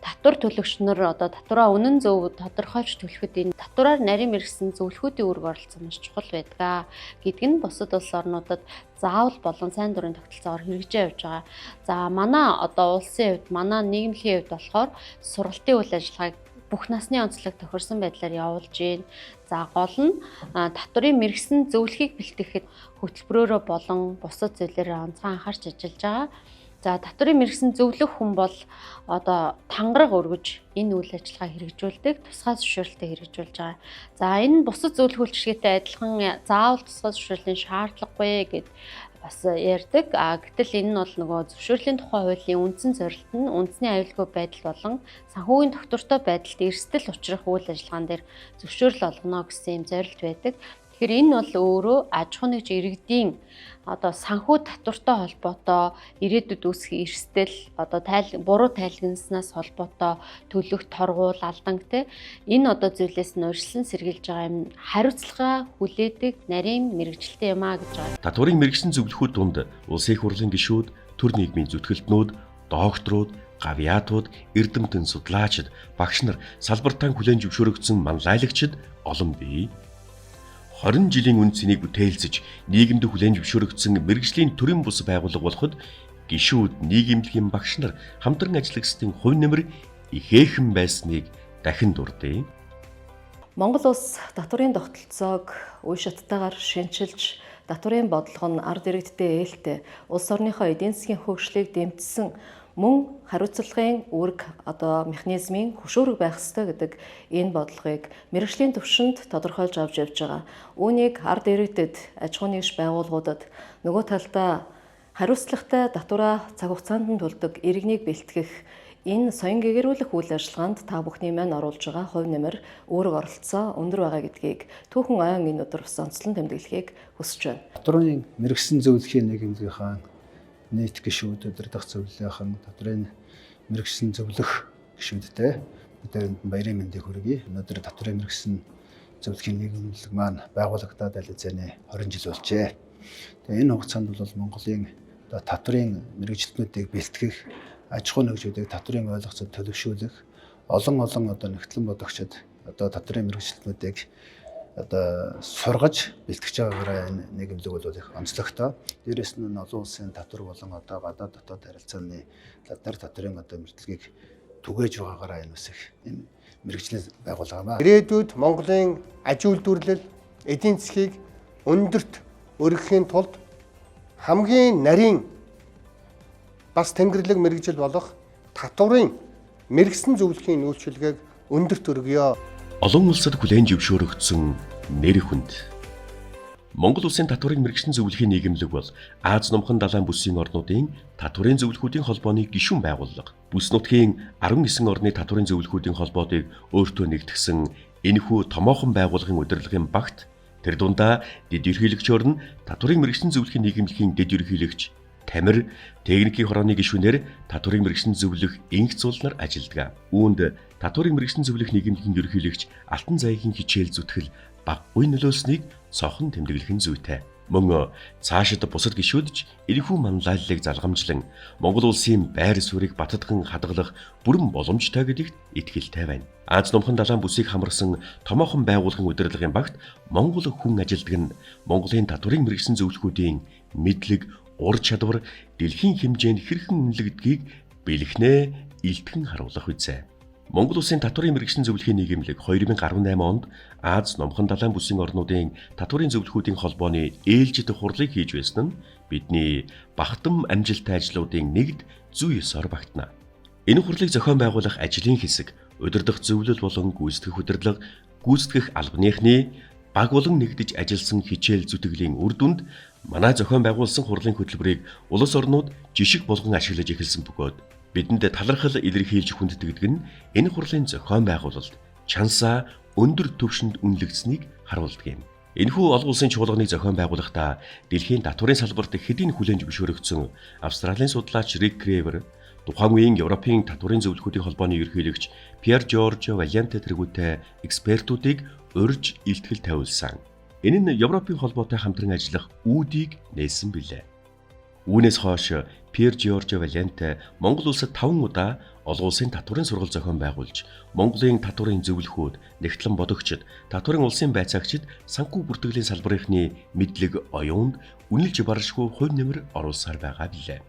татвар төлөгч нар одоо татвараа үнэн зөв тодорхойлж төлөхөд энэ татвараар нарийн мэргэсэн зөвлөхүүдийн үүрэг оролцсон маш чухал байдаг гэдг нь бусад улс орнуудад заавал болон сайн дурын тогтолцоогоор хэрэгжиж явж байгаа. За манай одоо улсын хувьд, манай нийгэмлэгийн хувьд болохоор сургалтын үйл ажиллагааг бүх насны онцлог тохирсон байдлаар явуулж байна. За гол нь татварын мэргэсэн зөвлөхийг бэлтгэхэд хөтөлбөрөөрөө болон бусад зүйлээрээ онцгой анхаарч ажиллаж байгаа. За татварын мэргэсэн зөвлөх хүн бол одоо тангараг өргөж энэ үйл ажиллагаа хэрэгжүүлдэг, тусгай зөвшөөрлөлтөд хэрэгжүүлж байгаа. За энэ бусад зөвлөх үйлчилгээтэй адилхан заавал тусгай зөвшөөрлийн шаардлагагүй гэд бас ярьдаг. Гэтэл энэ нь бол нөгөө зөвшөөрлийн тухай хуулийн үндсэн зорилт нь үндэсний аюулгүй байдал болон санхүүгийн тогтвортой байдалд эрсдэл учрах үйл ажиллагаан дээр зөвшөөрөл олгоно гэсэн юм зорилт байдаг. Тэгэхээр энэ бол өөрөө аж ахуй нэгж иргэдийн одоо санхүү татвартай холбоотой ирээдүйд үүсэх эрсдэл одоо буруу тайлгнаснаас холбоотой төлөх торгуул алдан гэх энэ одоо зүйлээс нь урьдчилан сэргийлж байгаа юм хариуцлага хүлээдэг нарийн мэргэжилтэй юм а гэж байгаа. Татварын мэргэжлийн зөвлөхүүд дунд улсын их хурлын гишүүд, төр нийгмийн зүтгэлтнүүд, докторууд, гавьяатууд, эрдэмтэн судлаачид, багш нар, салбартаа хүлээн зөвшөөрөгдсөн манлайлагчид олон бий. 20 жилийн үн цэнийг бүтээлцэж нийгэмд хүлээн зөвшөөрөгдсөн мэргэжлийн төрийн бус байгууллага болоход гишүүд, нийгэмлэгийн багш нар хамтран ажиллагчдын хувь нэмэр ихээхэн байсныг дахин дурдъя. Монгол улс татварын тогтолцоог үе шаттайгаар шинчилж, татварын бодлого нь ард иргэдтэй ээлтэй улс орныхоо эдийн засгийн хөгжлийг дэмжсэн мөн хариуцлагын үүрэг одоо механизмын хөшөөрөг байх ёстой гэдэг энэ бодлогыг мэргэжлийн түвшинд тодорхойлж авч явж байгаа. Үүнийг ард иргэдэд, аж ахуй нэгж байгууллагуудад нөгөө талдаа хариуцлагатай татвараа цаг хугацаанд нь төлдөг иргэнийг бэлтгэх энэ соён гэгэрүүлэх үйл ажиллагаанд та бүхний маань оруулж байгаа хувь нэмэр үүрэг оролцоо өндөр байгаа гэдгийг түүхэн ойн энэ өдөр бас онцлон тэмдэглэхийг хүсэж байна. Татварын мэргэжсэн зөвлөхийн нийгэмлэгийнхаа нийт гишүүд удирдах зөвлөлийнхэн татварын мэргэжсэн зөвлөх гишүүдтэй бидээрэнд баярын мэндийг хүргэе. Өнөөдөр татварын мэргэжсэн зөвлөхийн нийгэмлэг маань байгуулагдаад ализаны 20 жил болжээ. Тэгээ энэ хугацаанд бол Монголын татварын мэргэжилтнүүдийг бэлтгэх, аж ахуй нэгжүүдийг татварын ойлгоцод төлөвшүүлэх, олон одоо нэгтлэн бодогчид одоо татварын мэргэжилтнүүдийг одоо сургаж бэлтгэж байгаагаараа энэ нийгэмлэг бол их онцлогтой. Дээрээс нь олон улсын татвар болон одоо гадаад дотоод харилцааны талаар татварын одоо мэргэжилтийг түгээж байгаагаараа энэ үсэх энэ мэргэжлийн байгууллага байна. Ирээдүйд Монголын аж үйлдвэрлэл, эдийн засгийг өндөрт өргөхийн тулд хамгийн нарийн бас тэнгэрлэг мэргэжил болох татварын мэргэжсэн зөвлөхийн үйлчилгээг өндөрт өргөё. Олон улсад хүлээн зөвшөөрөгдсөн нэр хүнд Монгол улсын татварыг мэрэгсэн зөвлөхийн нийгэмлэг бол Аз номхон далайн бүсийн орнуудын татварын зөвлөхүүдийн холбооны гишүүн байгууллага. Бүс нутгийн 19 орны татварын зөвлөхүүдийн холбоодыг өөртөө нэгтгэсэн энэхүү томоохон байгууллагын удирдлагын багт тэр дундаа дэд ерөнхийлөгчөөр нь татварыг мэрэгсэн зөвлөхийн нийгэмлэгийн дэд ерөнхийлөгч Тамир техникийн хорооны гишүүнээр татварыг мэрэгсэн зөвлөх инх зулнаар ажилладаг. Үүнд татварыг мэрэгсэн зөвлөх нийгэмлэгийн ерөнхийлөгч Алтан заягийн хичээл зүтгэл баггүй нөлөөснийг цохон тэмдэглэх нь зүйтэй. Мөн цаашид бусад гишүүдч энэхүү манлайллыг залгамжлан Монгол улсын байр суурийг баттган хадгалах бүрэн боломжтой гэдэгт итгэлтэй байна. Аз номхон далайн бүсийг хамарсан томоохон байгууллагын удирдлагын багт Монгол хүн ажилтдаг нь Монголын татварыг мэрэгсэн зөвлөхүүдийн мэдлэг, ур чадвар дэлхийн хэмжээнд хэрхэн үнэлэгдгийг бэлэхнээ илтгэн харуулах үзье. Монгол улсын татварын мэрэгсэн зөвлөхийн нийгэмлэг 2018 онд Аз номхон далайн бүсийн орнуудын татварын зөвлөхүүдийн холбооны ээлжид хурлыг хийж байсан нь бидний багтам амжилттай ажлуудын нэгд зүй ёсоор багтана. Энэ хурлыг зохион байгуулах ажлын хэсэг удирдах зөвлөл болон гүйцэтгэх удирдлага, гүйцэтгэх албаныхны баг болон нэгдэж ажилласан хичээл зүтгэлийн үр дүнд манай зохион байгуулсан хурлын хөтөлбөрийг улс орнууд жишг болгон ашиглаж эхэлсэн бөгөөд бидэнд талархал илэрхийлж хүндэтгдэг нь энэ хурлын зохион байгуулалт чансаа өндөр түвшинд үнэлэгдсэнийг харуулдаг юм. Энэхүү олон улсын чуулганыг зохион байгуулахдаа дэлхийн татварын салбарт хэдийн хүлээн зөвшөөрөгдсөн Австралийн судлаач Рик Кревер, тухайн үеийн Европын татварын зөвлөхүүдийн холбооны ерөнхийлөгч Пьер Жорж Валянте тэргүүтэй экспертүүдийг урьж илтгэл тавиулсан. Энэ нь Европын холбоотой хамтран ажиллах үүдийг нээсэн билээ. Үүнээс хойш Пьер Жорж Валянте Монгол улсад 5 удаа олон улсын татварын сургал зохион байгуулж, Монголын татварын зөвлөхүүд, нэгтлэн бодогчид, татварын улсын байцаагчид санхүү бүртгэлийн салбарынхны мэдлэг оюунд үнэлж баршгүй хувь нэмэр оруулсаар байгаа билээ.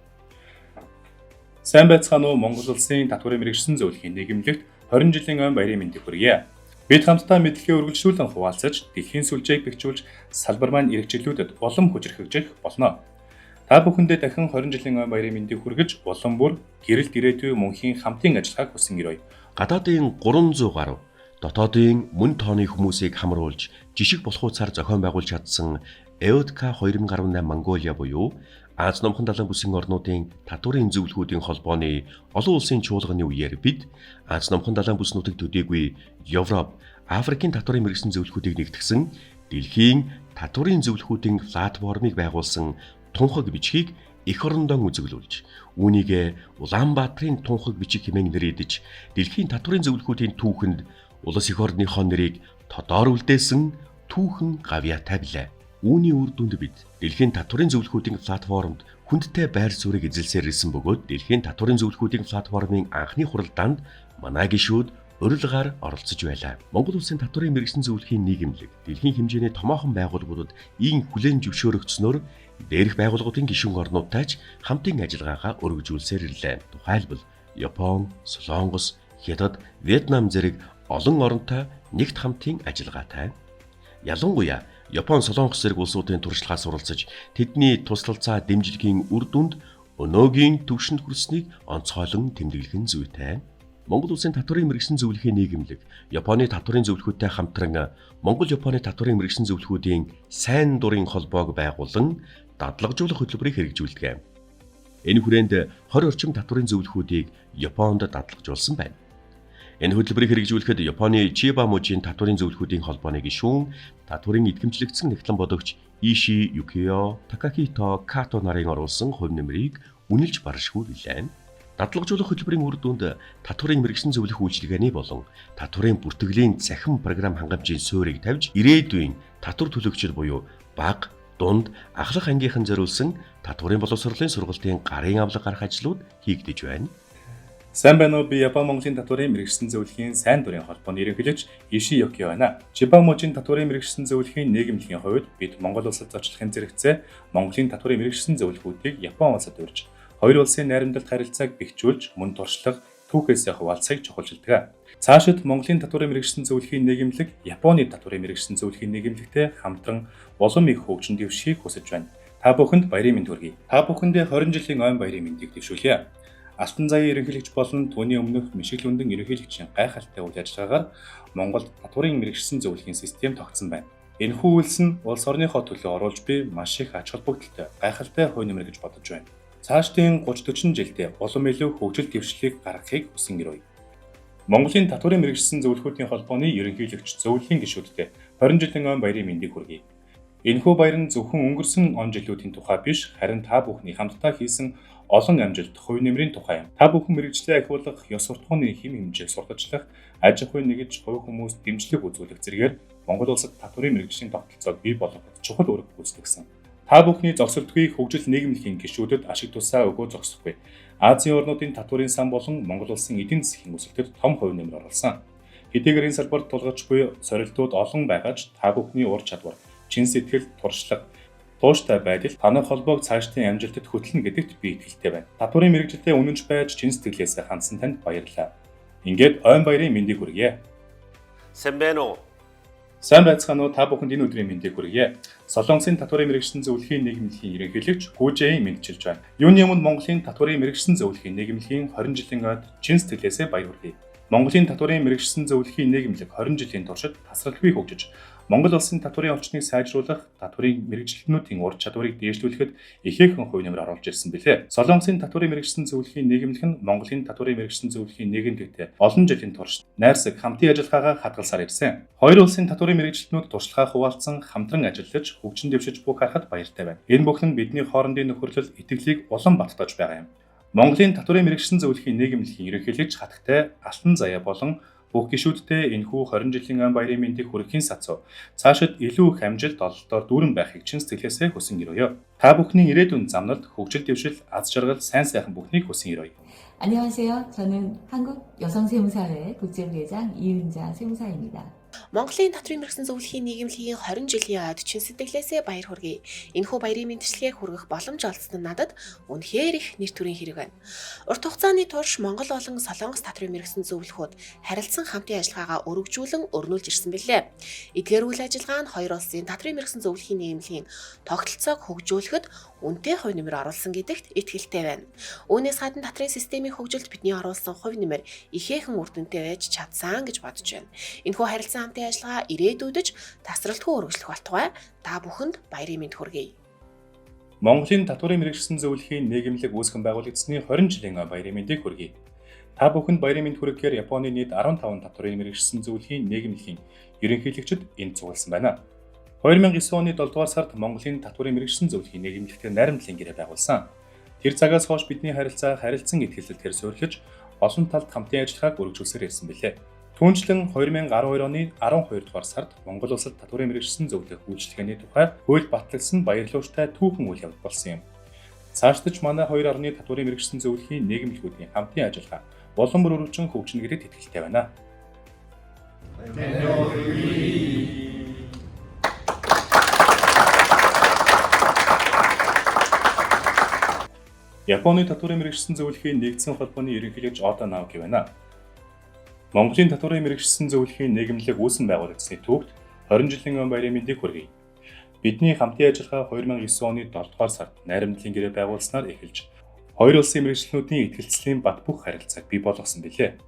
Сайн байцгаана уу Монгол улсын татварын мэрэгсэн зөвлөхийн нийгэмлэгт 20 жилийн өн баярын мэндийг хүргье. Бид хамтдаа мэдлэгээ үргэлжлүүлэн хуваалцаж, дэлхийн сүлжээг бэхжүүлж, салбар маань эрхчлүүдэд улам хүчрхэгжих болно. Та бүхэндээ дахин 20 жилийн ой баярын мэндийг хүргэж, улам бүр гэрэлт ирээдүй мөнхийн хамтын ажиллагааг хүсэн ирье. Гадаадын 300 гаруй, дотоодын мөн тооны хүмүүсийг хамруулж, жишг болох утсаар зохион байгуулж чадсан EOTK 2018 Монголиа буюу Аз номхон далайн бүсийн орнуудын татварын зөвлөхүүдийн холбооны олон улсын чуулганы үеэр бид Аз номхон далайн бүснүүдийг төдийгүй Европ, Африкийн татварын мэрэгсэн зөвлөхүүдийг нэгтгэсэн дэлхийн татварын зөвлөхүүдийн платформыг байгуулсан тунхаг бичгийг эх орондоо үзэглүүлж, үүнийг Улаанбаатарын тунхаг бичиг хэмээн нэрийдэж, дэлхийн татварын зөвлөхүүдийн түүхэнд улс эх орныхоо нэрийг тодоор үлдээсэн түүхэн гавьяатай билээ. Үүний үр дүнд бид дэлхийн татварын зөвлөхүүдийн платформд хүндтэй байр суурийг эзэлсээр ирсэн бөгөөд дэлхийн татварын зөвлөхүүдийн платформын анхны хуралдаанд манай гишүүд урилгаар оролцож байлаа. Монгол улсын татварын мэрэгсэн зөвлөхийн нийгэмлэг дэлхийн хэмжээний томоохон байгууллагуудад ийм хүлээн зөвшөөрөгдснөөр дээрх байгууллагуудын гишүүн орнуудтайч хамтын ажиллагаагаа өргөжүүлсээр ирлээ. Тухайлбал Япон, Солонгос, Хятад, Вьетнам зэрэг олон оронтой нэгт хамтын ажиллагаатай. Ялангуяа Япон, Солонгос зэрэг улсуудын туршлагаас суралцаж тэдний туслалцаа дэмжлэгийн үр дүнд өнөөгийн түвшинд хүрснийг онцгойлон тэмдэглэх нь зүйтэй. Монгол улсын татварын мэрэгсэн зөвлөхийн нийгэмлэг Японы татварын зөвлөхүүдтэй хамтран Монгол-Японы татварын мэрэгсэн зөвлөхүүдийн сайн дурын холбоог байгуулан дадлагжуулах хөтөлбөрийг хэрэгжүүлдэг. Энэ хүрээнд 20 орчим татварын зөвлөхүүдийг Японд дадлагжуулсан байна. Энэ хөтөлбөрийг хэрэгжүүлэхэд Японы Чиба мужийн татварын зөвлөхүүдийн холбооны гишүүн, татварын эдгэмжлэгдсэн нэгтлэн бодогч Иши Юкио Такахито Като нарын оруулсан хувь нэмрийг үнэлж баршгүй билээ. Дадлагжуулах хөтөлбөрийн үр дүнд татварын мэрэгсэн зөвлөх үйлчилгээний болон татварын бүртгэлийн цахим програм хангамжийн суурийг тавьж, ирээдүйн татвар төлөгчид буюу бага, дунд, ахлах ангийнхан зориулсан татварын боловсролын сургалтын гарын авлага гарах ажлууд хийгдэж байна. Сайн байна уу? Би Япон Монголын татварын мэрэгсэн зөвлөхийн сайн дурын холбооны ерөнхийлөгч Иши Юкио байна. Чиба мужийн татварын мэрэгсэн зөвлөхийн нийгэмлэгийн хувьд бид Монгол улсад зочлохын зэрэгцээ Монголын татварын мэрэгсэн зөвлөхүүдийг Япон улсад урьж, хоёр улсын найрамдалт харилцааг бэхжүүлж, мөн туршлага, түүхээсээ хуваалцахыг чухалчилдаг. Цаашид Монголын татварын мэрэгсэн зөвлөхийн нийгэмлэг Японы татварын мэрэгсэн зөвлөхийн нийгэмлэгтэй хамтран улам их хөгжин дэвшихийг хүсэж байна. Та бүхэнд баярын мэнд хүргэе. Та бүхэндээ 20 жилийн ой баярын мэндийг дэвшүүлье. Алтан заяа ерөнхийлөгч болон түүний өмнөх Мишель Лүндэн ерөнхийлөгчийн гайхалтай үйл ажиллагаагаар Монголд татварын мэрэгсэн зөвлөхийн систем тогтсон байна. Энэхүү үйлс нь улс орныхоо төлөө оруулж буй маш их ач холбогдолтой, гайхалтай хувь нэмэр гэж бодож байна. Цаашдын 30-40 жилдээ улам илүү хөгжил дэвшлийг гаргахыг хүсэн гэрвэ. Монголын татварын мэргэжсэн зөвлөхүүдийн холбооны ерөнхийлөгч зөвлөлийн гишүүдтэй 20 жилийн он баярын мэндийг хүргэе. Энэхүү баяр нь зөвхөн өнгөрсөн он жилүүдийн тухай биш, харин та бүхний хамтдаа хийсэн олон амжилт хувь нэмрийн тухай юм. Та бүхэн мэргэжлээ ахиулах, ёс суртахууны хэм хэмжээг сурталчлах, аж ахуйн нэгж хувь хүмүүст дэмжлэг үзүүлэх зэргээр Монгол улсад татварын мэргэжлийн тогтолцоог бий болгоход чухал үүрэг гүйцэтгэсэн. Та бүхний зогсолтгүй хөгжил нийгэмлэгийн гишүүдэд ашиг тусаа өгөө зогсохгүй. Азийн орнуудын татварын сан болон Монгол улсын эдийн засгийн өсөлтөд том хувь нэмэр оруулсан. Хэдийгээр энэ салбарт тулгарч буй сорилтууд олон байгаач та бүхний ур чадвар, чин сэтгэл, туршлага, тууштай байдал танах холбоог цаашдын амжилтад хөтлөнө гэдэгт би итгэлтэй байна. Татварын мэргэжилтэд үнэнч байж чин сэтгэлээсээ хандсан танд баярлалаа. Ингээд ойн баярын мэндийг хүргье. Сайн байна уу? Сайн байцгаана уу? Та бүхэнд энэ өдрийн мэндийг хүргье. Солонгосын татварын мэргэжсэн зөвлөхийн нийгэмлэгийн ерөнхийлөгч Хүүжэйн мэдчилж байна. Юуны өмнө Монголын татварын мэргэжсэн зөвлөхийн нийгэмлэгийн 20 жилийн ойд чин сэтгэлээсээ баяр хүргэе. Монголын татварын мэргэжсэн зөвлөхийн нийгэмлэг 20 жилийн туршид тасралтгүй хөгжиж, Монгол улсын татварын орчныг сайжруулах, татварын мэргэжилтнүүдийн ур чадварыг дээшлүүлэхэд ихээхэн хувь нэмэр оруулж ирсэн билээ. Солонгосын татварын мэргэжсэн зөвлөхийн нийгэмлэг нь Монголын татварын мэргэжсэн зөвлөхийн нийгэмлэгтэй олон жилийн турш найрсаг хамтын ажиллагаагаа хадгалсаар ирсэн. Хоёр улсын татварын мэргэжилтнүүд туршлагаа хуваалцсан, хамтран ажиллаж, хөгжин дэвшиж буй харахад баяртай байна. Энэ бүхэн бидний хоорондын нөхөрлөл, итгэлийг улам баттгаж байгаа юм. Монголын татварын мэргэжсэн зөвлөхийн нийгэмлэгийн ерөнхийлөгч хатагтай Алтан Заяа болон бүх гишүүдтэй энэхүү 20 жилийн ан баярын мэндийг хүргэхийн сацуу цаашид илүү их амжилт ололтоор дүүрэн байхыг чин сэтгэлээсээ хүсэн гэрвэ. Та бүхний ирээдүйн замналд хөгжил дэвшил, аз жаргал, сайн сайхан бүхнийг хүсэн гэрвэ. 안녕하세요. 저는 한국여성세무사회 국제부회장 이은자 세무사입니다. Монголын татварын мэргэжсэн зөвлөхийн нийгэмлэгийн 20 жилийн ойд чин сэтгэлээсээ баяр хүргэе. Энэхүү баярын мэндчилгээг хүргэх боломж олгосон нь надад үнэхээр их нэр төрийн хэрэг байна. Урт хугацааны турш Монгол болон Солонгос татварын мэргэжсэн зөвлөхүүд харилцан хамтын ажиллагаагаа өргөжүүлэн өрнүүлж ирсэн билээ. Эдгээр үйл ажиллагаа нь хоёр улсын татварын мэргэжсэн зөвлөхийн нийгэмлэгийн тогтолцоог хөгжүүлэхэд үнэтэй хувь нэмэр оруулсан гэдэгт итгэлтэй байна. Үүнээс гадна татварын системийн хөгжилд бидний оруулсан хувь нэмэр ихээхэн үр дүнтэй байж чадсан гэж бодож байна. Энэхүү харилцан хамтын ажиллагаа ирээдүйдэж тасралтгүй үргэлжлэх болтугай та бүхэнд баярын мэнд хүргэе. Монголын татварын мэргэжсэн зөвлөхийн нийгэмлэг үүсгэн байгуулагдсны 20 жилийн баярын мэндийг хүргэе. Та бүхэнд баярын мэнд хүргэхээр Японы нийт 15 татварын мэргэжсэн зөвлөхийн нийгэмлэгийн ерөнхийлөгчид энд цугласан байна. 2009 оны 7 дугаар сард Монголын татварын мэргэжсэн зөвлөхийн нийгэмлэгтэй найрамдлын гэрээ байгуулсан. Тэр цагаас хойш бидний харилцан итгэлэлтээр суурилж, олон талд хамтын ажиллагааг өргөжүүлсээр ирсэн билээ. Түүнчлэн 2012 оны 12 дугаар сард Монгол улсад татварын мэргэжсэн зөвлөх үйлчилгээний тухай хууль батлагдсан баярлууштай түүхэн үйл явдал болсон юм. Цаашдаж манай хоёр орны татварын мэргэжсэн зөвлөхийн нийгэмлэгүүдийн хамтын ажиллагаа улам бүр өргөжин хөгжинэ гэдэгт итгэлтэй байна. Японы татварын мэргэжсэн зөвлөхийн нэгдсэн холбооны ерөнхийлөгч Ода Наоки байна. Монголын татварын мэргэжсэн зөвлөхийн нийгэмлэг үүсгэн байгуулагдсны түүхт 20 жилийн өн баярын мэндийг хүргэе. Бидний хамтын ажиллагаа 2009 оны 7 дугаар сард найрамдлын гэрээ байгуулснаар эхэлж, хоёр улсын мэргэжлүүдийн итгэлцлийн бат бөх харилцааг бий болгосон билээ.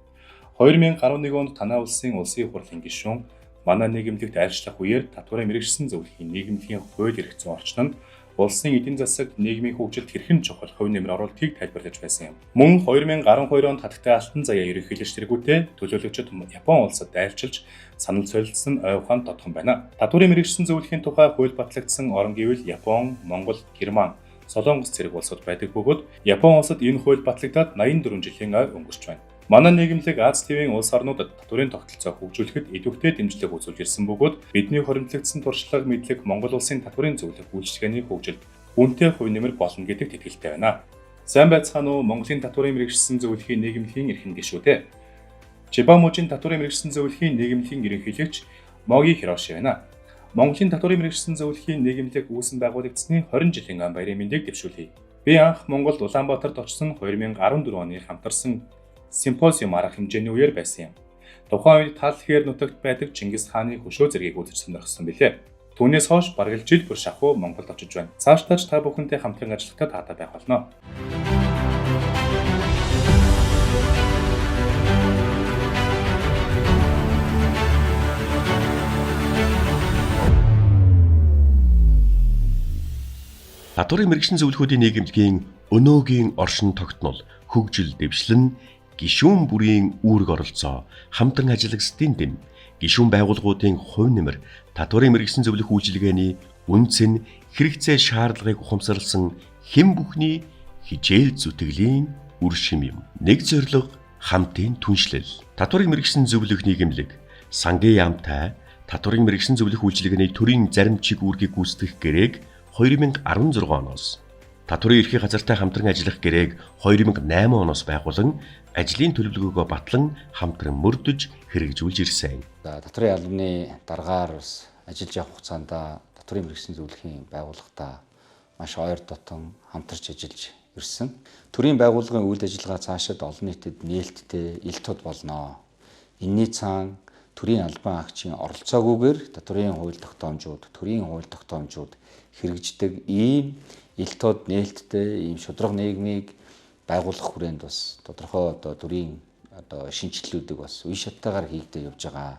2011 онд танай улсын хурлын гишүүн манай нийгэмлэгт айлчлах үеэр татварын мэргэжсэн зөвлөхийн нийгэмлэгийн хууль эрх зүйн орчин нь улсын эдийн засаг, нийгмийн хөгжилд хэрхэн чухал хувь нэмэр оруулалтыг тайлбарлаж байсан юм. Мөн 2012 онд хатагтай Алтан Заяа ерөнхийлөгч тэргүүтээ төлөөлөгчид Япон улсад айлчилж санал солилцсон ой ухаанд тодхон байна. Татварын мэргэжсэн зөвлөхийн тухай хууль батлагдсан орон гэвэл Япон, Монгол, Герман, Солонгос зэрэг улсууд байдаг бөгөөд Япон улсад энэ хууль батлагдаад 84 жилийн ой өнгөрч байна. Манай нийгэмлэг Аз ТV-ийн улс орнуудад татварын тогтолцоо хөгжүүлэхэд идэвхтэй дэмжлэг үзүүлж ирсэн бөгөөд бидний хоримтлагдсан туршлага мэдлэг Монгол улсын татварын зөвлөх үйлчилгээний хөгжилд үнэтэй хувь нэмэр болно гэдэгт итгэлтэй байна. Сайн байцгаана уу? Монголын татварын мэргэжсэн зөвлөхийн нийгэмлэгийн эрхэм гишүүдээ. Чибамужийн татварын мэргэжсэн зөвлөхийн нийгэмлэгийн ерөнхийлөгч Моги Хироши байна. Монголын татварын мэргэжсэн зөвлөхийн нийгэмлэг үүсгэн байгуулагдсны 20 жилийн ан баярын мэндийг дэвшүүлье. Би анх Монголд Улаанбаатарт очсон 2014 оны хамтарсан симпозиум арга хэмжээний үеэр байсан юм. Тухайн үед тал хээр нутагт байдаг Чингис хааны хөшөө зэргийг үзэж сонирхсон билээ. Түүнээс хойш бараг жил бүр шахуу Монголд очиж байна. Цаашдаа та бүхэнтэй хамтран ажиллахдаа таатай байх болно. Татварын мэрэгсэн зөвлөхүүдийн нийгэмлэгийн өнөөгийн оршин тогтнол, хөгжил, дэвшлэн, гишүүн бүрийн үүрэг оролцоо, хамтран ажиллагсдын дэм, гишүүн байгууллагуудын хувь нэмэр, татварын мэрэгсэн зөвлөх үйлчилгээний үнц нь хэрэгцээ шаардлагыг ухамсарласан хэн бүхний хичээл зүтгэлийн үр шим юм. Нэг зорилго, хамтын түншлэл. Татварын мэрэгсэн зөвлөх нийгэмлэг, сангийн яамтай, татварын мэрэгсэн зөвлөх үйлчилгээний төрийн зарим чиг үүргийг гүйцэтгэх гэрээг 2016 оноос, татварын эрхийг газартай хамтран ажиллах гэрээг 2008 оноос байгуулан ажлын төлөвлөгөөгөө батлан хамтран мөрдөж хэрэгжүүлж ирсэн. Татварын албаны дараагаар бас ажиллаж явах хугацаанд татварын мэрэгсэн зөвлөхийн байгууллагатай маш ойр дотон хамтарч ажиллаж ирсэн. Төрийн байгууллагын үйл ажиллагаа цаашид олон нийтэд нээлттэй ил тод болно. Энэний цаана төрийн албан агчийн оролцоогүйгээр татварын хууль тогтоомжууд, төрийн хууль тогтоомжууд хэрэгждэг ийм ил тод нээлттэй ийм шударга нийгмийг байгуулах хүрээнд бас тодорхой төрийн шинжилгэлүүдийг бас үе шаттайгаар хийгдэж явж байгаа.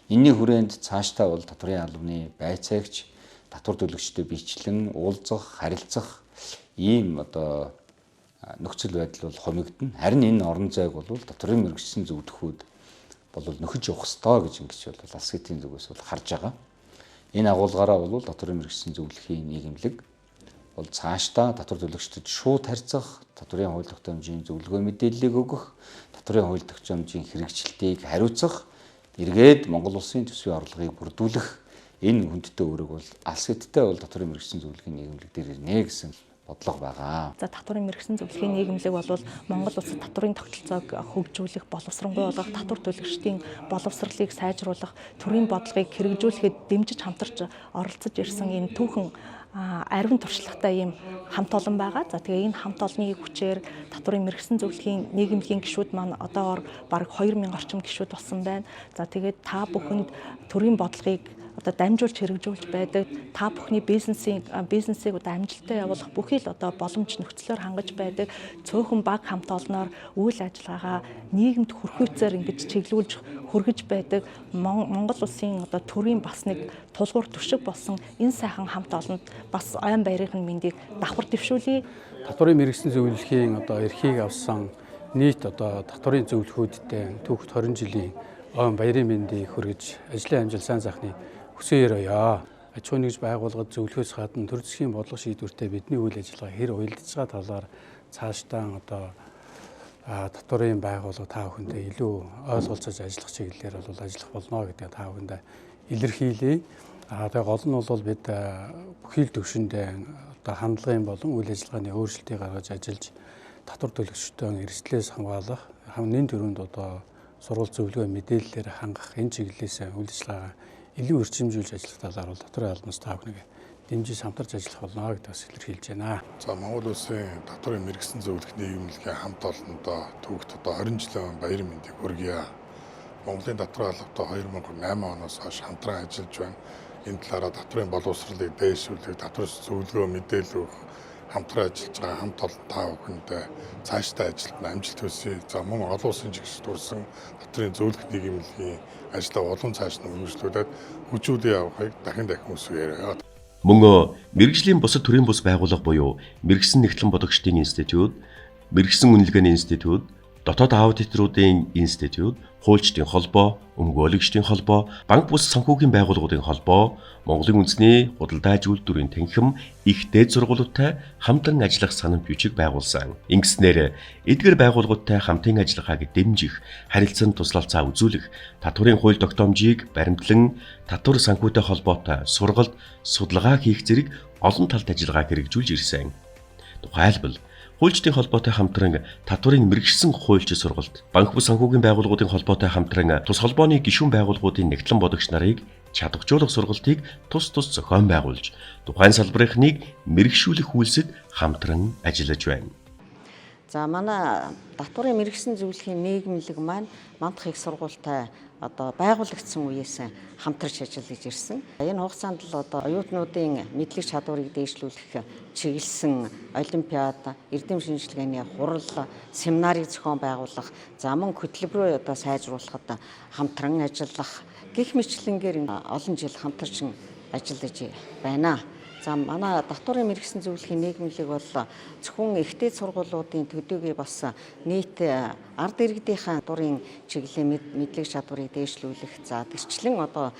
Энэний хүрээнд цаашдаа бол татварын албаны байцаагч татвар төлөгчдөд бичлэн уулзах, харилцах ийм нөхцөл байдал бол хомигдно. Харин энэ орон зайг бол татварын мэрэгсэн зөвлөхүүд бол нөхөж явах ёстой гэж ингэж бол алс хэдийн зүгээс бол харж байгаа. Энэ агуулгаараа бол татварын мэрэгсэн зөвлөхийн нийгэмлэг бол цаашдаа татвар төлөгчдөд шууд харьцах, татварын хууль тогтоомжийн зөвлөгөө мэдээллийг өгөх, татварын хууль тогтоомжийн хэрэгжилтийг хариуцах, эргээд Монгол улсын төсвийн орлогыг бүрдүүлэх энэ хүндтэй үүрэг бол алс хэдтэй бол татварын мэрэгсэн зөвлөхийн нийгэмлэг дээр ирнэ гэсэн бодлого байгаа. За татварын мэрэгсэн зөвлөхийн нийгэмлэг бол Монгол улсад татварын тогтолцоог хөгжүүлэх, боловсронгуй болгох, татвар төлөгчдийн боловсролыг сайжруулах, төрийн бодлогыг хэрэгжүүлэхэд дэмжиж хамтарч оролцож ирсэн энэ түүхэн ариун туршлагатай ийм хамт олон байгаа. За тэгээ энэ хамт олонний хүчээр татварын мэрэгсэн зөвлөхийн нийгэмлэгийн гишүүд маань одоогоор бараг 2000 орчим гишүүд болсон байна. За тэгээд та бүхэнд төрийн бодлогыг дамжуулж хэрэгжүүлж байдаг, та бүхний бизнесийг амжилттай явуулах бүхий л боломж нөхцлөөр хангаж байдаг цөөхөн баг хамт олноор үйл ажиллагаагаа нийгэмд хүрхүүцээр ингэж чиглүүлж хүргэж байдаг Монгол улсын төрийн бас нэг тулгуур түшиг болсон энэ сайхан хамт олонд бас айн баярын мэндийг давхар дэвшүүлье. Татварын мэрэгсэн зөвлөхийн эрхийг авсан нийт татварын зөвлөхүүдтэй түүхт 20 жилийн айн баярын мэндийг хүргэж ажлын амжилт сайн сайхны хүсье өрөөё. Аж ахуй нэгж байгууллагад зөвлөхөөс гадна төр засгийн бодлого шийдвэртэй бидний үйл ажиллагаа хэр уялдаж байгаа талаар цаашдаа татварын байгууллага та бүхэндээ илүү ойлголцож ажиллах чиглэлээр бол ажиллах болно гэдэг та бүхэндээ илэрхийлье. Тэгээ гол нь бол бид бүхий л төвшөндөө хандлагын болон үйл ажиллагааны өөрчлөлтийг гаргаж ажиллаж татвар төлөгчдөө эрсдлээс хамгаалах, нэн төрөнд сургууль зөвлөгөө мэдээллээр хангах энэ чиглэлээс үйл ажиллагаа илүү өрчимжүүлж ажиллах талаар бол татварын албанаас та бүхнийг дэмжиж хамтарч ажиллах болно гэдгийг бас илэрхийлж байна. За Монгол улсын татварын мэрэгсэн зөвлөх нийгэмлэгийн хамт олондоо түүхт 20 жилийн баярын мэндийг хүргье. Монголын татвар албатай 2008 оноос хойш хамтран ажиллаж байна. Энэ талаараа татварын боловсролыг дээшлүүлэх, татвар зөвлөгөө мэдээлэл өгөх, хамтран ажиллаж байгаа хамт олон та бүхэндээ цаашдаа ажилтнаа амжилт хүсье. За мөн олон улсын жигсд хүрсэн татварын зөвлөх нийгэмлэгийн ажлаа улам цааш нь үргэлжлүүлээд хүчүүдээ явахыг дахин хүсвэрээ. Мөн мэрэгжлийн бусад төрийн бус байгууллага буюу мэрэгсэн нэгтлэн бодогчдын институт, мэрэгсэн үнэлгээний институт, дотоод аудиторуудын институт, хуульчдын холбоо, өмгөөлөгчдийн холбоо, банк бус санхүүгийн байгууллагуудын холбоо, Монголын үндэсний худалдаж үйлдвэрийн танхим их дээд сургуулиудтай хамтран ажиллах санамж бичиг байгуулсан. Ингэснээр эдгээр байгууллагуудтай хамтын ажиллагааг дэмжих, харилцан туслалцаа үзүүлэх, татварын хууль тогтоомжийг баримтлан татвар санхүүтэй холбоотой сургалт, судалгаа хийх зэрэг олон талт ажиллагааг хэрэгжүүлж ирсэн. Тухайлбал хуульчдын холбоотой хамтран татварын мэрэгсэн хуульч сургалт, банк бус санхүүгийн байгууллагуудын холбоотой хамтран тус холбооны гишүүн байгууллагуудын нэгтлэн бодогч нарыг чадваржуулах сургалтыг тус зохион байгуулж, тухайн салбарынхныг мэрэгшүүлэх үйлсэд хамтран ажиллаж байна. За манай татварын мэрэгсэн зөвлөхийн нийгэмлэг маань мандах их сургуультай байгуулагдсан үеэс хамтарч ажиллаж ирсэн. Энэ хугацаанд л оюутнуудын мэдлэг чадварыг дээшлүүлэх чиглэсэн олимпиад, эрдэм шинжилгээний хурал, семинарыг зохион байгуулах, за мөн хөтөлбөрөө сайжруулахад хамтран ажиллах гэх мэтлэнгээр олон жил хамтарч ажиллаж байна. За манай татварын мэргэжсэн зөвлөхийн нийгмлэг бол зөвхөн ихтэй сургуулиудын төдийгүй бас нийт ард иргэдийнхаа татварын чиглэлийн мэдлэг чадварыг дээшлүүлэх, за тэрчлэн одоо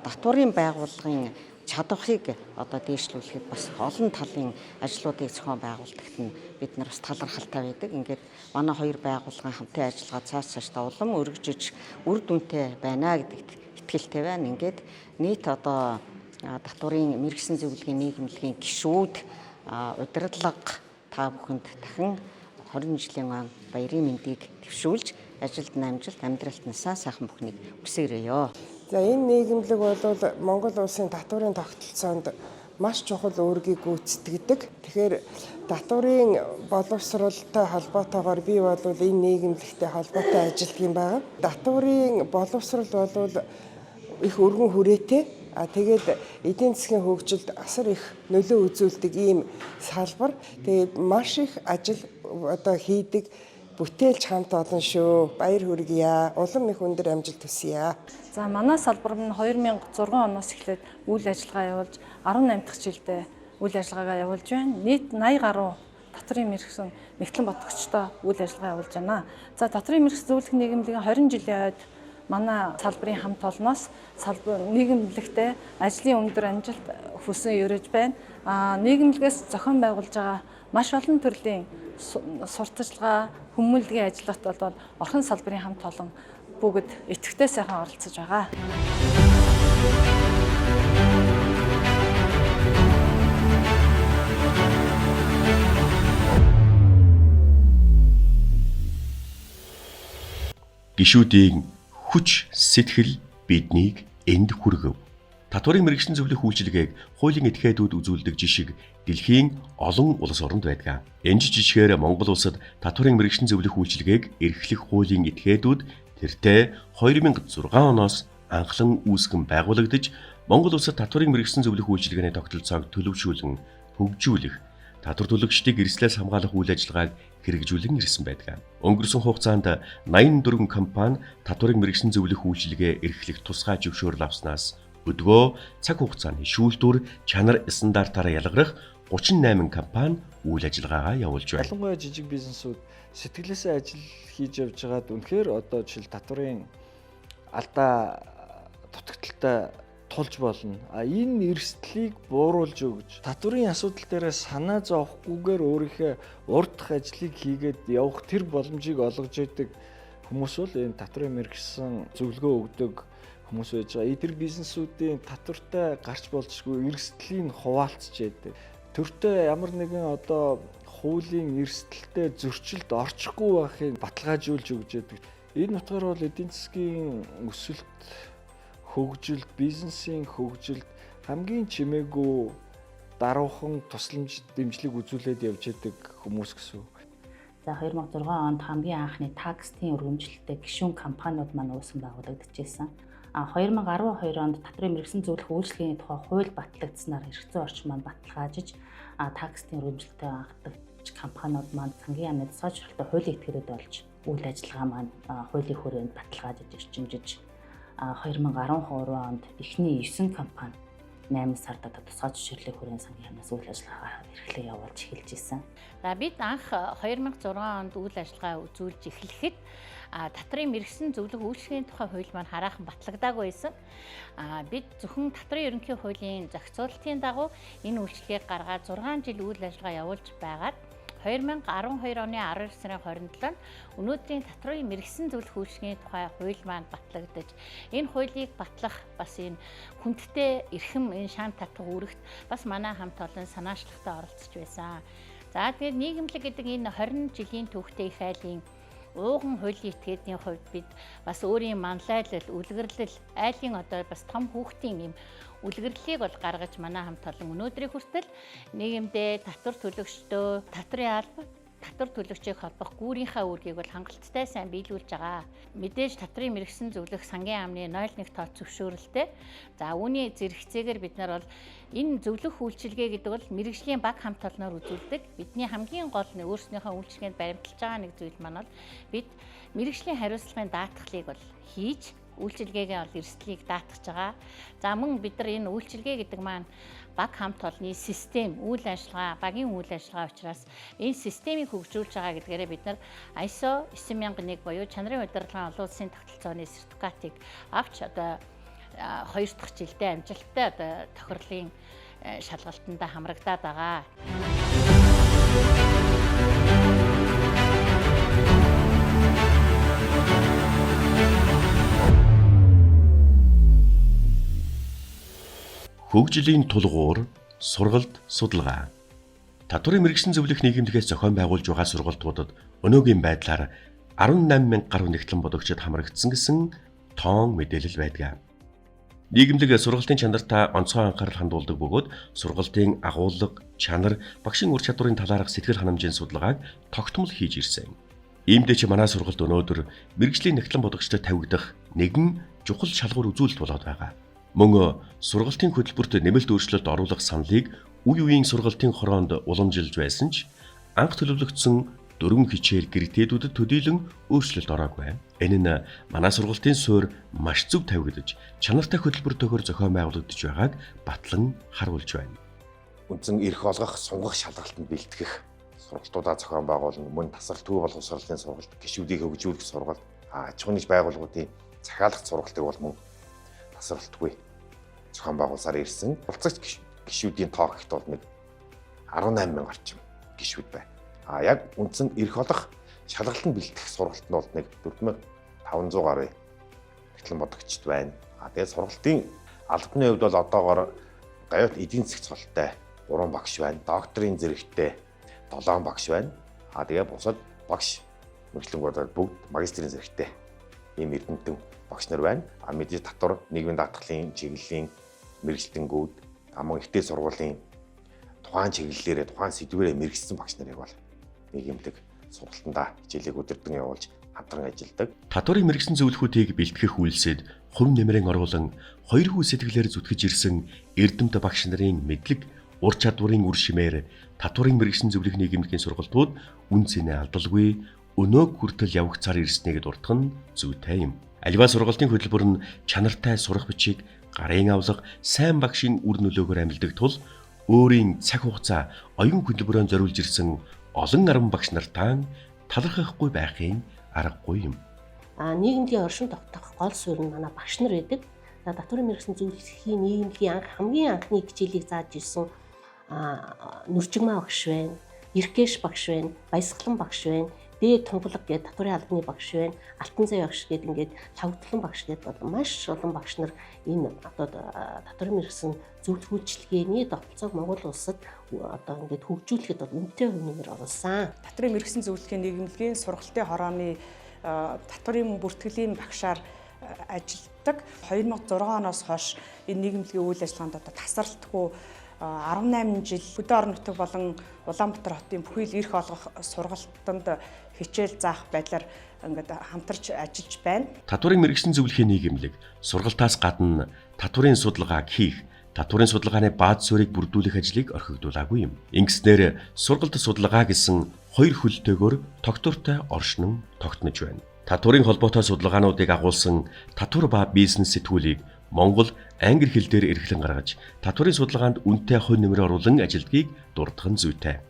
татварын байгууллагын чадварыг одоо дээшлүүлэхэд бас олон талын ажлуудыг зохион байгуулалтад нь бид нар бас талархалтай байдаг. Ингээд манай хоёр байгууллагын хамтын ажиллагаа цаашдаа улам өргөжиж үр дүнтэй байна гэдэгт итгэлтэй байна. Ингээд нийт одоо татварын мэргэжсэн зөвлөгийн нийгмлэгийн гишүүд удирдлага та бүхэнд дахин 20 жилийн баярын мэндийг төвшүүлж ажилд амжилт, амьдралд нь сайхан бүхнийг хүсээрээ. За энэ нийгмлэг бол Монгол улсын татварын тогтолцоонд маш чухал үүргийг гүйцэтгэдэг. Тэгэхээр татварын боловсролтой холбоотойгоор би бол энэ нийгмлэгтэй холбоотой ажилладаг юм байна. Татварын боловсрол бол их өргөн хүрээтэй. Тэгээд эдийн засгийн хөгжилд асар их нөлөө үзүүлдэг ийм салбар. Тэгээд маш их ажил одоо хийдэг. Бүтээлч хамт олон шүү. Баяр хүргье. Улам их өндөр амжилт хүсье. За манай салбар нь 2006 оноос эхлээд үйл ажиллагаа явуулж 18 дахь жилдээ үйл ажиллагаагаа явуулж байна. Нийт 80 гаруй татварын мэргэжсэн нэгтлэн бодгочтой үйл ажиллагаа явуулж байна. За татварын мэргэжсэн зөвлөх нийгмлэгийн 20 жилийн ойд манай салбарын хамт олноос нийгмлэгтэй ажлын өндөр амжилт хүсэн өрөж байна. Нийгмлэгээс зохион байгуулж байгаа маш олон төрлийн сурталчилгаа, хүмүүнлэгийн ажиллагт бол орхон салбарын хамт олон бүгд идэвхтэй сайхан оролцож байгаа. Гишүүдийн хүч сэтгэл биднийг энд хүргэв. Татварын мэргэжсэн зөвлөх үйлчилгээг хуулийн этгээдүүд үзүүлдэг жишг дэлхийн олон улс оронд байдаг. Энэ жишгээр Монгол улсад татварын мэргэжсэн зөвлөх үйлчилгээг эрхлэх хуулийн этгээдүүд тэртээ 2006 оноос анхлан үүсгэн байгуулагдаж Монгол улсад татварын мэргэжсэн зөвлөх үйлчилгээний тогтолцоог төлөвшүүлэн хөгжүүлэх, татвар төлөгчдийг эрслээс хамгаалах үйл ажиллагааг хэрэгжүүлэн ирсэн байдаг. Өнгөрсөн хугацаанд 84 компани татварын мэргэжсэн зөвлөх үйлчилгээ эрхлэх тусгай зөвшөөрөл авснаас өдгөө цаг хугацааны шүүлтүр чанар стандартаараа ялгарх 38 компани үйл ажиллагаагаа явуулж байна. Ялангуяа жижиг бизнесүүд сэтгэлээсээ ажил хийж явж байгаад үнэхээр одоо жишээл татварын алдаа дутагдaltaй тулж болно. Энэ эрсдлийг бууруулж өгж татварын асуудал дээр санаа зовхгүйгээр өөрийнхөө урд дах ажлыг хийгээд явах тэр боломжийг олгож идэг хүмүүс бол энэ татварын мэргэжсэн зөвлөгөө өгдөг хүмүүс байж байгаа. Тэр бизнесүүдийн татвартай гарч болжгүй эрсдлийн хуваалцж яадаг. Төртөө ямар нэгэн одоо хуулийн эрсдэлтэй зөрчилд орчихгүй байхыг баталгаажуулж өгч яадаг. Энэ утгаар бол эдийн засгийн өсөлт, хөгжилд, бизнесийн хөгжилд хамгийн чимээгүй даруухан тусламж дэмжлэг үзүүлээд явж яадаг хүмүүс гэсэн. За 2006 онд хамгийн анхны такстын өргөмжлөлтөд гишүүн компаниуд маань уусан байгуулагдчихсэн. 2012 онд татварын мэргэжсэн зөвлөх үйлчилгээний тухай хууль батлагдсанаар хэрэгцээ орчин маань баталгаажиж такстын өргөмжлөлтөд анхдагч компаниуд маань сангийн яамны тусгай хуулийн этгээдүүд болж үйл ажиллагаа маань хуулийн хүрээнд баталгаажиж эрчимжиж 2013 онд эхний 9 компани 8 сард тусгай зөвшөөрлөг хүрээнд сангийн яамнаас үйл ажиллагаа эрхлээ явуулж эхэлж исэн. За бид анх 2006 онд үйл ажиллагаа үзүүлж эхлэхэд татварын мэргэжсэн зөвлөх үйлчилгээний тухай хууль маань хараахан батлагдаагүй байсан. Бид зөвхөн татварын ерөнхий хуулийн зохицуулалтын дагуу энэ үйлчилгээг гаргаад 6 жил үйл ажиллагаа явуулж байгаад 2012 оны 12 сарын 27-нд өнөөдрийн татварын мэргэжсэн зөвлөх үйлчилгээний тухай хууль маань батлагдаж энэ хуулийг батлах бас энэ хүндтэй эрхэм энэ шаан татах үүрэгт бас манай хамт олон санаачлагтай оролцож байсан. За тэгээд нийгэмлэг гэдэг энэ 20 жилийн түүхтэй их айлын ууган хуулийн этгээдийн хувьд бид бас өөрийн манлайлал, үлгэрлэл, айлын одоо бас том хүүхдийн юм үлгэрлэлийг бол гаргаж манай хамт олон өнөөдрийн хүртэл нийгэмдээ татвар төлөгчдөө, татварын алба, татвар төлөгчийг холбох гүүрийнхаа үүргийг бол хангалттай сайн биелүүлж байгаа. Мэдээж татварын мэргэжсэн зөвлөх сангийн яамны 01 тоо зөвшөөрөлтэй. За үүний зэрэгцээгээр бид нар бол энэ зөвлөх үйлчилгээ гэдэг бол мэргэжлийн баг хамт олноор үзүүлдэг. Бидний хамгийн гол нь өөрснийхөө үйлчилгээнд баримталж байгаа нэг зүйл маань бол бид мэргэжлийн хариуцлагын даатгалыг бол хийж үйлчилгээгээ бол эрсдлийг даатгаж байгаа. За мөн бид нар энэ үйлчилгээ гэдэг маань баг хамт олонны систем, үйл ажиллагаа, багийн үйл ажиллагаа учраас энэ системийг хөгжүүлж байгаа гэдгээрээ бид нар ISO 9001 буюу чанарын удирдлагын олон улсын тогтолцооны сертификатыг авч одоо 2 дахь жилдээ амжилттай одоо тохирлын шалгалтанд хамрагдаад байгаа. Хөгжлийн тулгуур, сургалт, судалгаа. Татварын мэргэжлийн зөвлөх нийгэмлэгээс зохион байгуулж байгаа сургалтуудад өнөөгийн байдлаар 18,000 гаруй нэгтлэн бодогчид хамрагдсан гэсэн тоон мэдээлэл байдаг. Нийгэмлэг сургалтын чанартаа онцгой анхаарал хандуулдаг бөгөөд сургалтын агуулга, чанар, багшийн ур чадварын талаарх сэтгэл ханамжийн судалгааг тогтмол хийж ирсэн. Иймдээ ч манай сургалт өнөөдөр мэргэжлийн нэгтлэн бодогчдод тавигдах нэгэн чухал шалгуур үзүүлэлт болоод байгаа. Мөн сургалтын хөтөлбөрт нэмэлт өөрчлөлт оруулах саналыг үе үеийн сургалтын хороонд уламжилж байсан ч анх төлөвлөгдсөн 4 хичээл гэртээдүүдэд төдийлөн өөрчлөлт ороогүй. Энэ нь манай сургалтын суурь маш зөв тавигдаж, чанартай хөтөлбөр төгөөр зохион байгуулагдаж байгааг батлан харуулж байна. Үндсэн эрх олгох, сунгах шалгалтанд бэлтгэх сургалтуудаа зохион байгуулна, мөн тасралт төв боловсролын сургалт, гишүүдийг хөгжүүлэх сургалт, аж ахуйн байгууллагуудын захиалгах сургалтыг бол мөн тасралтгүй зохион байгуулсаар ирсэн. Болцогч гишүүдийн тоо гэхэд бол нэг 18,000 орчим гишүүд байна. Яг үндсэн эрх олох шалгалтанд бэлтгэх сургалт нь бол нэг 4,500 гаруй нэгтлэн бодогчд байна. Тэгээд сургалтын албаны хувьд бол одоогоор гавьт эдийн засгийн цолтой 3 багш байна. Докторийн зэрэгтэй 7 багш байна. Тэгээд бусад багш мэргэжлэнгүүд бүгд магистрийн зэрэгтэй ийм эрдэмтэн багш нар байна. Мэдээж татвар, нийгмийн даатгалын чиглэлийн мэргэжлэнгүүд, мөн ихтэй сургуулийн тухайн чиглэлээрээ, тухайн сэдвээрээ мэргэжсэн багш нарыг бол нийгэмлэг сургалтандаа хичээлийг өдөртөн явуулж хамтран ажилладаг. Татварын мэргэжлийн зөвлөхүүдийг бэлтгэх үйлсэд хувь нэмрэн оруулан 2 хүү сэтгэлээр зүтгэж ирсэн эрдэмт багш нарын мэдлэг, ур чадварын үр шимээр татварын мэргэжлийн зөвлөх нийгэмлэгийн сургалтууд үн цэнэ алдалгүй өнөөг хүртэл явагцаар ирснийг дурдах нь зүйтэй юм. Аливаа сургалтын хөтөлбөр нь чанартай сурах бичиг, гарын авлага, сайн багшийн үр нөлөөгөөр амилдаг тул өөрийн цаг хугацаа оюун хөтөлбөрөөр зориулж ирсэн олон арван багш нартаа талархахгүй байхын аргагүй юм. Нийгэмлэгийн оршин тогтоох гол суурь нь манай багш нар байдаг. Татварын мэргэжлийн зөвлөхийн нийгэмлэгийн хамгийн анхны хичээлийг зааж ирсэн Нүрчигмаа багш байна, Иркэш багш байна, Баясгалан багш байна, Дээд Тунгалаг гэдэг татварын албаны багш байна, Алтан цай багш гэдэг ингээд тавталан багш гэдэг бол маш олон багш нар энэ одоо татварын мэргэжлийн зөвлөх үйлчилгээний тогтолцоог Монгол улсад одоо ингээд хөгжүүлэхэд бол үнэтэй хувь нэмэр оруулсан. Татварын мэргэжлийн зөвлөхийн нийгэмлэгийн сургалтын хорооны татварын бүртгэлийн багшаар ажилладаг. 2006 оноос хойш энэ нийгэмлэгийн үйл ажиллагаанд одоо тасралтгүй 18 жил Хөдөө орон нутаг болон Улаанбаатар хотын бүхий л эрх олгох сургалтанд хичээл заах байдлаар ингээд хамтарч ажиллаж байна. Татварын мэргэжлийн зөвлөхийн нийгэмлэг сургалтаас гадна татварын судалгааг хийх, татварын судалгааны бааз суурийг бүрдүүлэх ажлыг орхигдуулаагүй юм. Ингэснээр сургалт судалгаа гэсэн 2 хөлтөөгөөр тогтвортой оршин тогтнож байна. Татварын холбоотой судалгаануудыг агуулсан татвар ба бизнес сэтгүүлийг Монгол англи хэл дээр эрхлэн гаргаж, татварын судалгаанд үнэтэй хувь нэмрээ оруулан ажилдгийг дурдах нь зүйтэй.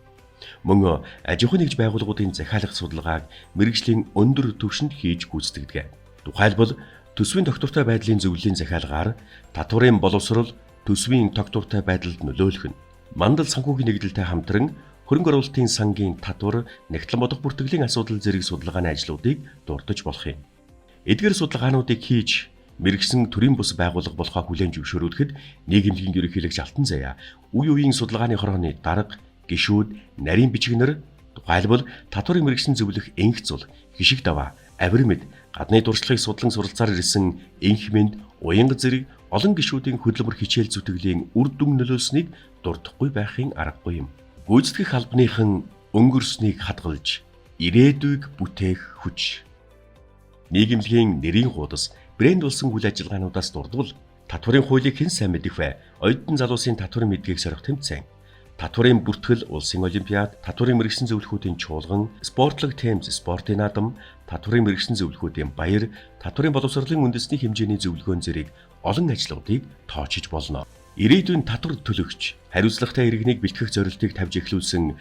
Мөн аж ахуйн нэгж байгууллагуудын захиалах судалгааг мэргэжлийн өндөр түвшинд хийж гүйцэтгэдэг. Тухайлбал төсвийн тогтвортой байдлын зөвлөлийн захиалгаар татварын боловсрол төсвийн тогтвортой байдалд нөлөөлөх нь. Мандал санхүүгийн нэгдэлтэй хамтран хөрөнгө оруулалтын сангийн татвар, нэгтлэн бодох бүртгэлийн асуудал зэрэг судалгааны ажлуудыг дурдж болох юм. Эдгээр судалгаануудыг хийж мэргэжсэн төрийн бус байгууллага болохоо хүлээн зөвшөөрүүлэхэд нийгэмлэгийн ерөнхийлөгч Алтан цая үе үеийн судалгааны хорооны дарга, гишүүд, нарийн бичигнэр, тухайлбал татварын мэргэжлийн зөвлөх энх зул, хишиг даваа, авир мэд, гадны дуршлагыг судлан суралцаар ирсэн энх мэд, уянга зэрэг олон гишүүдийн хөдөлмөр хичээл зүтгэлийн үр дүн нөлөөлснийг дурдахгүй байхын аргагүй юм. Гүйцэтгэх албаныхан өнгөрснийг хадгалж, ирээдүйг бүтээх хүч. Нийгэмлэгийн нэрийн хуудас брэнд болсон үйл ажиллагаануудаас дурдвал татварын хуулийг хэн сайн мэдэх вэ? Оюутан залуусын татварын мэдгийг сорих тэмцээн. татварын бүртгэл, улсын олимпиад, татварын мэрэгсэн зөвлөхүүдийн чуулган, спортлог темз, спортын наадам, татварын мэрэгсэн зөвлөхүүдийн баяр, татварын боловсролын үндэсний хэмжээний зөвлөгөөн зэрэг олон ажлуудыг тоочиж болно. Ирээдүйн татвар төлөгч хариуцлагатай иргэнийг бэлтгэх зорилтыг тавьж эхлүүлсэн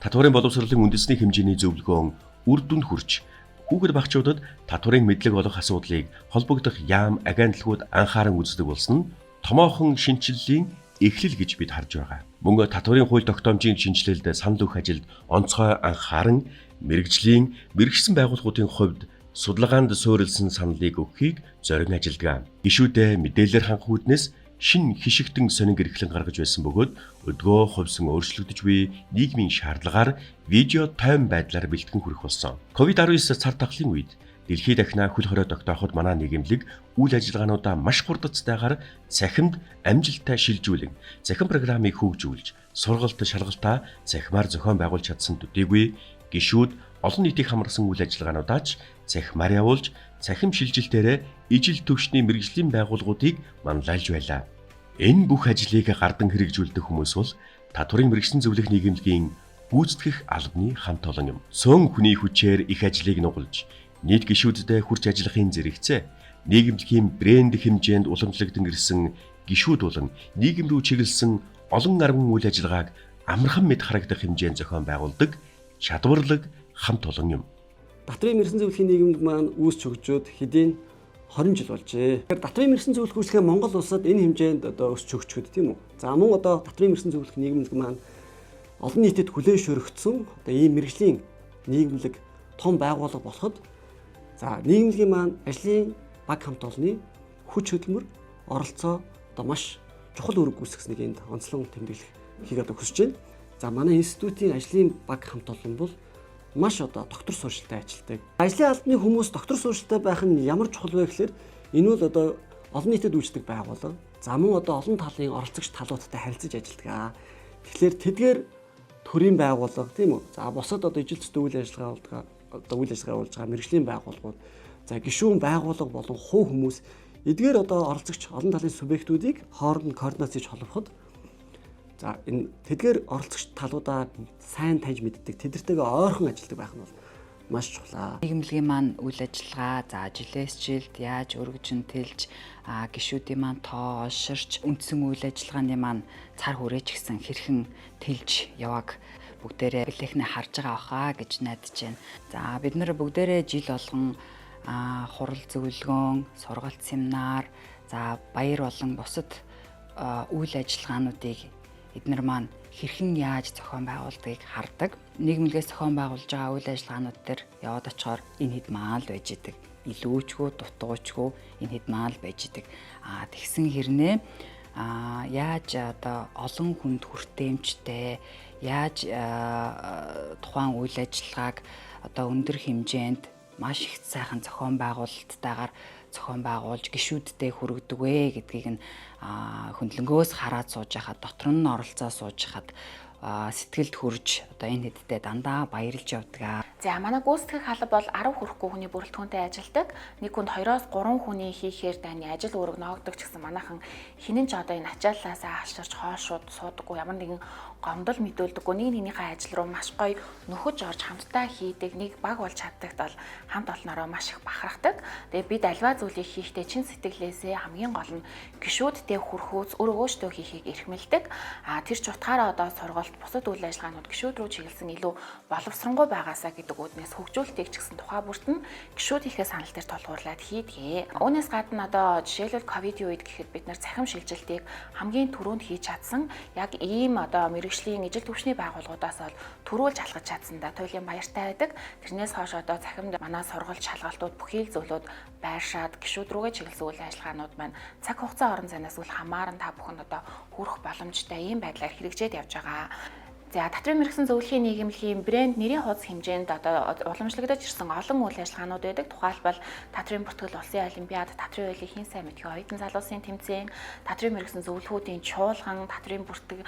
татварын боловсролын үндэсний хэмжээний зөвлөгөөн үр дүнд хүрч хүүхэд багчуудад татварын мэдлэг олох асуудлыг холбогдох яам агентлагууд анхааран үздэг болсон нь томоохон шинжиллийн эхлэл гэж бид харж байгаа. Мөн татварын хууль тогтоомжийн шинжилэлд санал өгөх ажилд онцгой анхааран мэрэгжлийн мэрэгсэн байгууллагуудын хувьд судалгаанд суурилсан саналыг өгөхийг зорин ажилддаг. Гишүүдээ мэдээлэлээр хангах үүднээс шин хишигтэн сонин эрхлэн гаргаж байсан бөгөөд өдгөө хувьсан өөрчлөгдөж буй нийгмийн шаардлагаар видео тойм байдлаар бэлтгэн хүрэх болсон. COVID-19 цар тахлын үед дэлхийд дахина хөл хорой тогтооход манай нийгэмлэг үйл ажиллагаануудаа маш хурдцтайгаар цахимд амжилттай шилжүүлэн цахим программыг хөгжүүлж сургалт шалгалтаа цахимаар зохион байгуулж чадсан төдийгүй гишүүд олон нийтийг хамарсан үйл ажиллагаануудаа ч цахимаар явуулж цахим шилжилтээрээ ижил төвшний мэрэгжлийн байгууллагуудыг манлайлж байлаа. Энэ бүх ажлыг гардан хэрэгжүүлдэг хүмүүс бол татварын мэрэгсэн зөвлөх нийгэмлэгийн гүйцэтгэх албаны хамт олон юм. Сөн хүний хүчээр их ажлыг нугалж нийт гишүүдэд хүрч ажиллахын зэрэгцээ нийгэмлэгийн брэнд хэмжээнд уламжлагдсан ирсэн гишүүд болон нийгэм рүү чиглэсэн олон арван үйл ажиллагааг амархан мэд харагдах хэмжээнд зохион байгуулдаг чадварлаг хамт олон юм. Татварын мэрэгсэн зөвлөхийн нийгэмлэг маань үүсч хөгжөөд хэдийн 20 жил болжээ. Тэгэхээр татварын мэрэгсэн зөвлөх үйлчлэгээ Монгол улсад энэ хэмжээнд одоо өсч хөгжөхөд тийм үү? За мөн одоо татварын мэрэгсэн зөвлөх нийгэмлэг маань олон нийтэд хүлээн шөрөгдсөн одоо ийм мэрэгжлийн нийгэмлэг том байгууллага болоход за нийгэмлэгийн маань ажлын баг хамт олонны хүч хөдөлмөр оролцоо одоо маш чухал үүрэг гүйцэтгэснийг энд онцлон тэмдэглэхийг одоо хүсэж байна. За манай институтийн ажлын баг хамт олон бол маш одоо доктор суурьшилтай ажилтдаг. Ажлын албаны хүмүүс доктор суурьшилтай байх нь ямар чухал вэ гэхээр энэ бол одоо олон нийтэд үйлчдэг байгууллага. За мөн одоо олон талын оролцогч талуудтай харилцаж ажилтдаг. Тэгэхээр тэдгээр төрийн байгууллага тийм үү? За бусад одоо ижил төстэй үйл ажиллагаа болж байгаа мэрэгжлийн байгууллагууд за гишүүн байгууллага болон хувь хүмүүс эдгээр одоо оролцогч олон талын субъектүүдийг хооронд нь координациж холбоход за энэ тэдгээр оролцогч талуудаа сайн таньж мэддэг тэдэртэйгээ ойрхон ажилладаг байх нь бол маш чухал. Нийгэмлэгийн маань үйл ажиллагаа за жилээс жилд яаж өргөжин тэлж гишүүдийн маань тоо олширч үндсэн үйл ажиллагааны маань цар хүрээч гэсэн хэрхэн тэлж явааг бүгдээрээ билэхнээ харж байгаа баха гэж найдаж байна. За бид нар бүгдээрээ жил болгон хурал зөвлөгөөн, сургалт семинар, за баяр болон бусад үйл ажиллагаануудыг эдгээр маань хэрхэн яаж зохион байгуулдгийг хардаг. Нийгэмлэгээс зохион байгуулж байгаа үйл ажиллагаанууд дээр яваад очихоор энэ хэд маань л байж идэг. Илүүчгүй, дутуучгүй энэ хэд маань л байж идэг. Тэгсэн хэрнээ яаж одоо олон хүнд хүртээмжтэй яаж тухайн үйл ажиллагааг одоо өндөр хэмжээнд маш их сайхан зохион байгуулалттайгаар зохион байгуулж гишүүдтэй хүргэдэг вэ гэдгийг нь хөндлөнгөөс хараад сууж хахад дотор нь оролцоо сууж хахад сэтгэлд хүрж одоо энэ хэдтэй дандаа баярлж явдаг. За манай гүйцэтгэх алба бол 10 хүрэхгүй хүний бүрэлдэхүүнтэй ажилладаг. Нэг хүнд 2-3 хүний хийхээр дайны ажил үүрэг ноогддог ч гэсэн манайхан хинэн ч одоо энэ ачааллаасаа алширч хоошууд суудаггүй ямар нэгэн гомдол мэдүүлдэггүй нэг нэгнийхээ ажил руу маш гоё нөхөж орж хамтдаа хийдэг нэг баг болж чаддагт бол хамт олноороо маш их бахархдаг. Тэгээ бид альва зүйлийг хийхдээ чин сэтгэлээсээ хамгийн гол нь гишүүдтэй хүрхөөс өөрөөсөө хийхийг эрхмэлдэг. Тэр ч утгаараа одоо сургалт бусад үйл ажиллагаанууд гишүүд рүү чиглэсэн илүү боловсронгуй байгаасаа гэдэг үднээс хөгжүүлэлтийг ч гэсэн тухай бүрт нь гишүүд ихээ санал дээр тулгуурлаад хийдгээ. Үүнээс гадна одоо жишээлбэл ковидын үед гэхэд бид нар цахим шилжилтийг хамгийн түрүүнд хийж чадсан яг ийм одоо мэрэгжлийн ижил төвчний байгууллагуудаас бол төрүүлж алхаж чадсандаа туйлын баяртай байдаг. Тэрнээс хойш одоо цахимд манай сургалт шалгалтууд бүхий л зүйлүүд байршаад гишүүд рүүгээ чиглэсэн үйл ажиллагаанууд маань цаг хугацаа орон зайнаас үл хамааран та бүхэн одоо хүрэх боломжтой ийм байдлаар хэрэгжээд явж байгаа. За татврын мэргэсэн зөвлөхийн нийгэмлэгийн брэнд нэрийн хуудас хэмжээнд одоо уламжлагдаж ирсэн олон үйл ажиллагаанууд байдаг. Тухайлбал татрын бүртгэл улсын олимпиад, татрын уйлын хийн сайн мэдхий оюутан залуусын тэмцээн, татрын мэргэсэн зөвлөхүүдийн чуулган, татрын бүртэг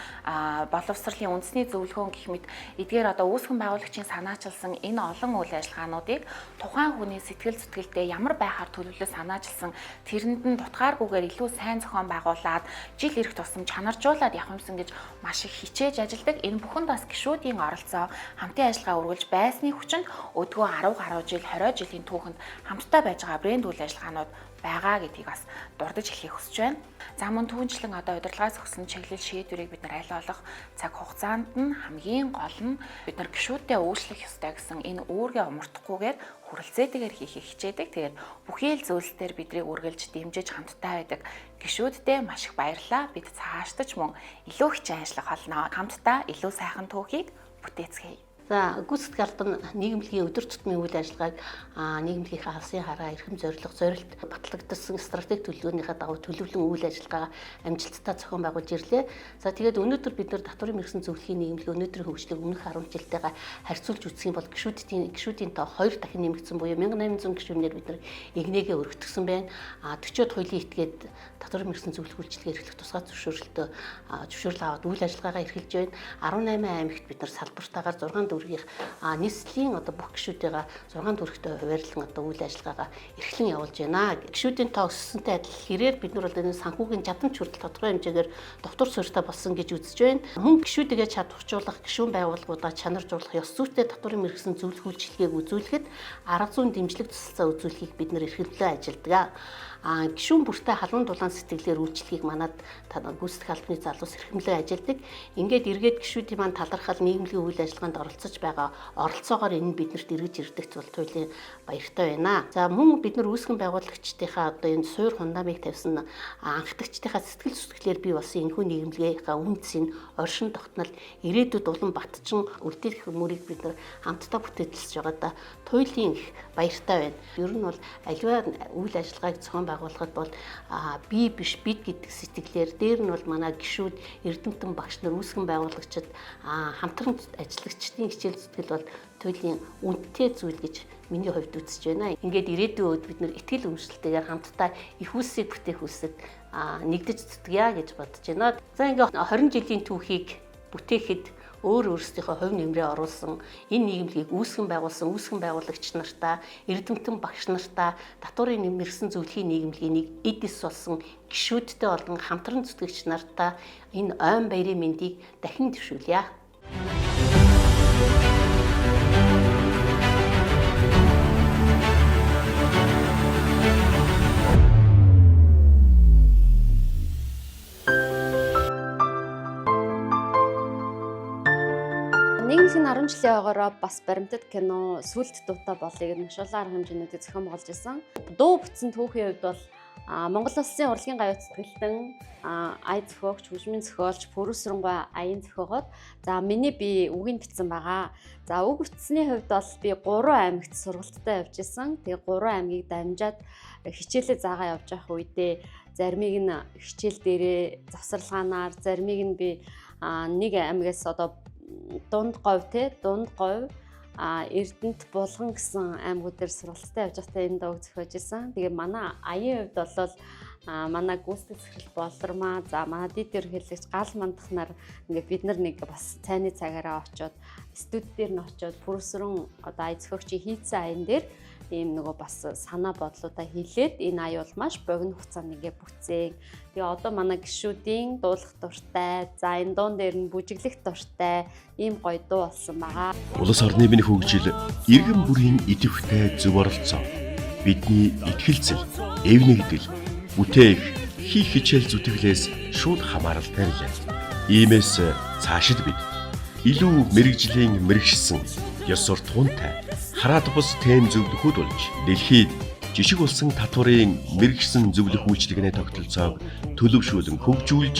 боловсролын үндэсний зөвлөгөөн гэх мэт эдгээр одоо үүсгэн байгуулагчийн санаачилсан энэ олон үйл ажиллагаануудыг тухайн хүний сэтгэл зүтгэлдээ ямар байхаар төлөвлөж санаачилсан тэрэнд нь дутгааргүйгээр илүү сайн зохион байгуулад жил ирэх тусам чанаржуулаад явах юмсан гэж маш их хичээж ажилладаг. Энэ бүхэнд бас гишүүдийн оролцоо, хамтын ажиллагаа үргэлж байсны хүчинд өдгөө 10 гаруй жил, 20 жилийн түүхэнд хамтдаа байж байгаа брэнд үйл ажиллагаанууд байгаа гэдгийг бас дурдж хэлхийг хүсэж байна. За мөн түүнчлэн одоо удирдлагаас өгсөн чиглэл шийдвэрийг бид нар аль болох цаг хугацаанд нь хамгийн гол нь бид нар гишүүдтэй үйлчлэх ёстой гэсэн энэ үүргээ умартахгүйгээр хүрэлцээтэйгээр хийхийг хичээдэг. Тэгээд бүхий л зүйлсээр бидрийг үргэлж дэмжиж хамтдаа байдаг гишүүддээ маш их баярлалаа. Бид цаашдаж мөн илүү хичээн ажиллах болно. Хамтдаа илүү сайхан түүхийг бүтээцгээе. За гүйцэтгэх албан нийгэмлэгийн өдөр тутмын үйл ажиллагааг нийгэмлэгийнхээ алсын хараа эрхэм зорилт батлагдсан стратеги төлөвлөгөөнийхээ дагуу төлөвлөн үйл ажиллагаа амжилттай зохион байгуулж ирлээ. За тэгээд өнөөдөр бид нар татврын мэргэсэн зөвлөхийн нийгэмлэг өнөөдрийн хөгжлийг өмнөх 10 жилтэйгээ харьцуулж үзэх юм бол гишүүдийн тоо 2 дахин нэмэгдсэн буюу 1800 гишүүнээр бид нар игнэгээ өргөтгсөн байна. 40-од хуулийн этгээд татврын мэргэсэн зөвлөх үйлчилгээ эрхлэх тусгай зөвшөөрөл аваад үйл ажиллагаагаа эрхэлж байна. 18 аймагт бид нар салбартаагаар 6 дүргийнх нийслэлийн одоо бүх гишүүдтэйгээ 6 дүрхтэй хуваарлан одоо үйл ажиллагаагаа эрхлэн явуулж байна. Гишүүдийн тоо өссөнтэй адил хэрээр бид нар бол энэ санхүүгийн чадамж хүртэл тодорхой хэмжээгээр доктор суурьтай болсон гэж үзэж байна. Мөн гишүүдийгээ чадваржуулах, гишүүн байгууллагуудаа чанаржуулах, ёс зүйтэй татврын мэргэсэн зөвлөх үйлчилгээг үзүүлэхэд арга зүйн дэмжлэг тусалцаа үзүүлэхийг бид нар эрхэмлэн ажилдаг. Гишүүн бүртээ халуун дулаан сэтгэлээр үйлчлэгийг манад гүйцэтгэх албаны залуус эрхэмлэн ажилдаг. Ингээд эргээд гишүүдийн маань талархал нийгэмлэгийн үйл ажиллагаанд оролцож байгаа оролцоогоор энэ биднэрт эргэж ирдэгц бол туйлын баяртай байна. За мөн бид нар үүсгэн байгуулагчдынхаа одоо энэ суур фундаментыг тавьсан анхдагчдынхаа сэтгэл зүтгэлээр бий болсон энэхүү нийгэмлэгийн үндэс нь оршин тогтнол ирээдүйд улам батчин үлдээх мөрийг бид нар хамтдаа бүтээжилж байгаа да туйлын их баяртай байна. Ер нь бол аливаа үйл ажиллагааг зохион байгуулахад бол би биш бид гэдэг сэтгэлээр дээр нь бол манай гишүүд эрдэмтэн багш нар үүсгэн байгуулагчид хамтран ажиллагчдын хичээл зүтгэл бол туйлын үнэтэй зүйл гэж миний хувьд үзэж байна. Ингээд ирээдүйн үед бид нар итгэл үнэмшилтэйгээр хамтдаа их үсийг бүтээх үсэд нэгдэж зүтгэя гэж бодож байна. За ингээд 20 жилийн түүхийг бүтээхэд өөрсдийнхөө хувь нэмрээ оруулсан энэ нийгэмлэгийг үүсгэн байгуулсан үүсгэн байгуулагч нартаа эрдэмтэн багш нартаа татврын мэргэсэн зөвлөхийн нийгэмлэгийн эдис болсон гишүүдтэй болон хамтран зүтгэгч нартаа энэ ойн баярын мэндийг дахин дэвшүүлье. Нийгэмлэгийн 10 жилийн ойгоор бас баримтат кино, сүлд дуутай болыг машуулаа арга хэмжээнүүдийг зохион байгуулж ирсэн. Дуу бүтсэн түүхийн хувьд бол Монгол Улсын урлагийн гавь цэцгэлтэн, ай зохиогч, хөгжмийн зохиолч, Пүрүсрэнгуй аян зохиогоод за миний би үгийн бичсэн байгаа. За үг бичсэний хувьд бол би 3 аймагт сургалтад явж исэн. Тэгээ 3 аймгийг дамжаад хичээлээ заагаа явж явах үедээ заримыг нь хичээл дээрээ завсарлагаанаар, заримыг нь би нэг аймагаас одоо дунд говь Эрдэнэт Булган гэсэн аймагуудаар сургалтад явж байхдаа энэ дууг зохиож исэн. Тэгээ манай аяын хувьд бол манай гүйцэтгэх захирал болормаа, за манай дэд ерөнхийлөгч гал мандах нар ингээд бид нар нэг бас цайны цагаараа очиод студ дээр нь очиод Пүрүсрэн одоо ая зохиогчийн хийцэн аян дээр ийм нөгөө бас санаа бодлуудаа хэлээд энэ ая бол маш богино хугацаанд ингээ бүтсэн. Тэгээ одоо манай гишүүдийн дуулах дуртай, за энэ дуун дээр нь бүжиглэх дуртай ийм гоё дуу болсон байгаа. Улс орны минь хөгжил иргэн бүрийн идэвхтэй зөв оролцоо. Бидний итгэлцэл, эвнэгдэл, бүтээх, хийх хичээл зүтгэлээс шууд хамааралтай байлаа. Иймээс цаашид бид илүү мэрэгжлийн мэрэгшсэн, ёс суртахуунтай, хараад бус тэм зөвлөхүүд болж дэлхийд жишг болсон татврын мэрэгсэн зөвлөх үйлчилгээний тогтолцоог төлөвшүүлэн хөгжүүлж,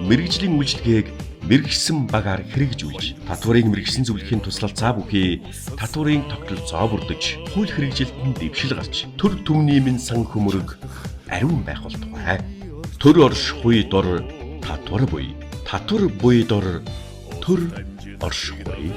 мэрэгжлийн үйлчилгээг мэрэгсэн багаар хэрэгжүүлж, татврын мэрэгсэн зөвлөхийн туслалцаа бүхий татврын тогтолцоо бүрдэж, хууль хэрэгжилтэнд дэвшил гарч, төр түмний минь сан хөмөрөг ариун байх болтугай. Төр орш хуй дор татвар буй, татвар буй дор төр оршихуй.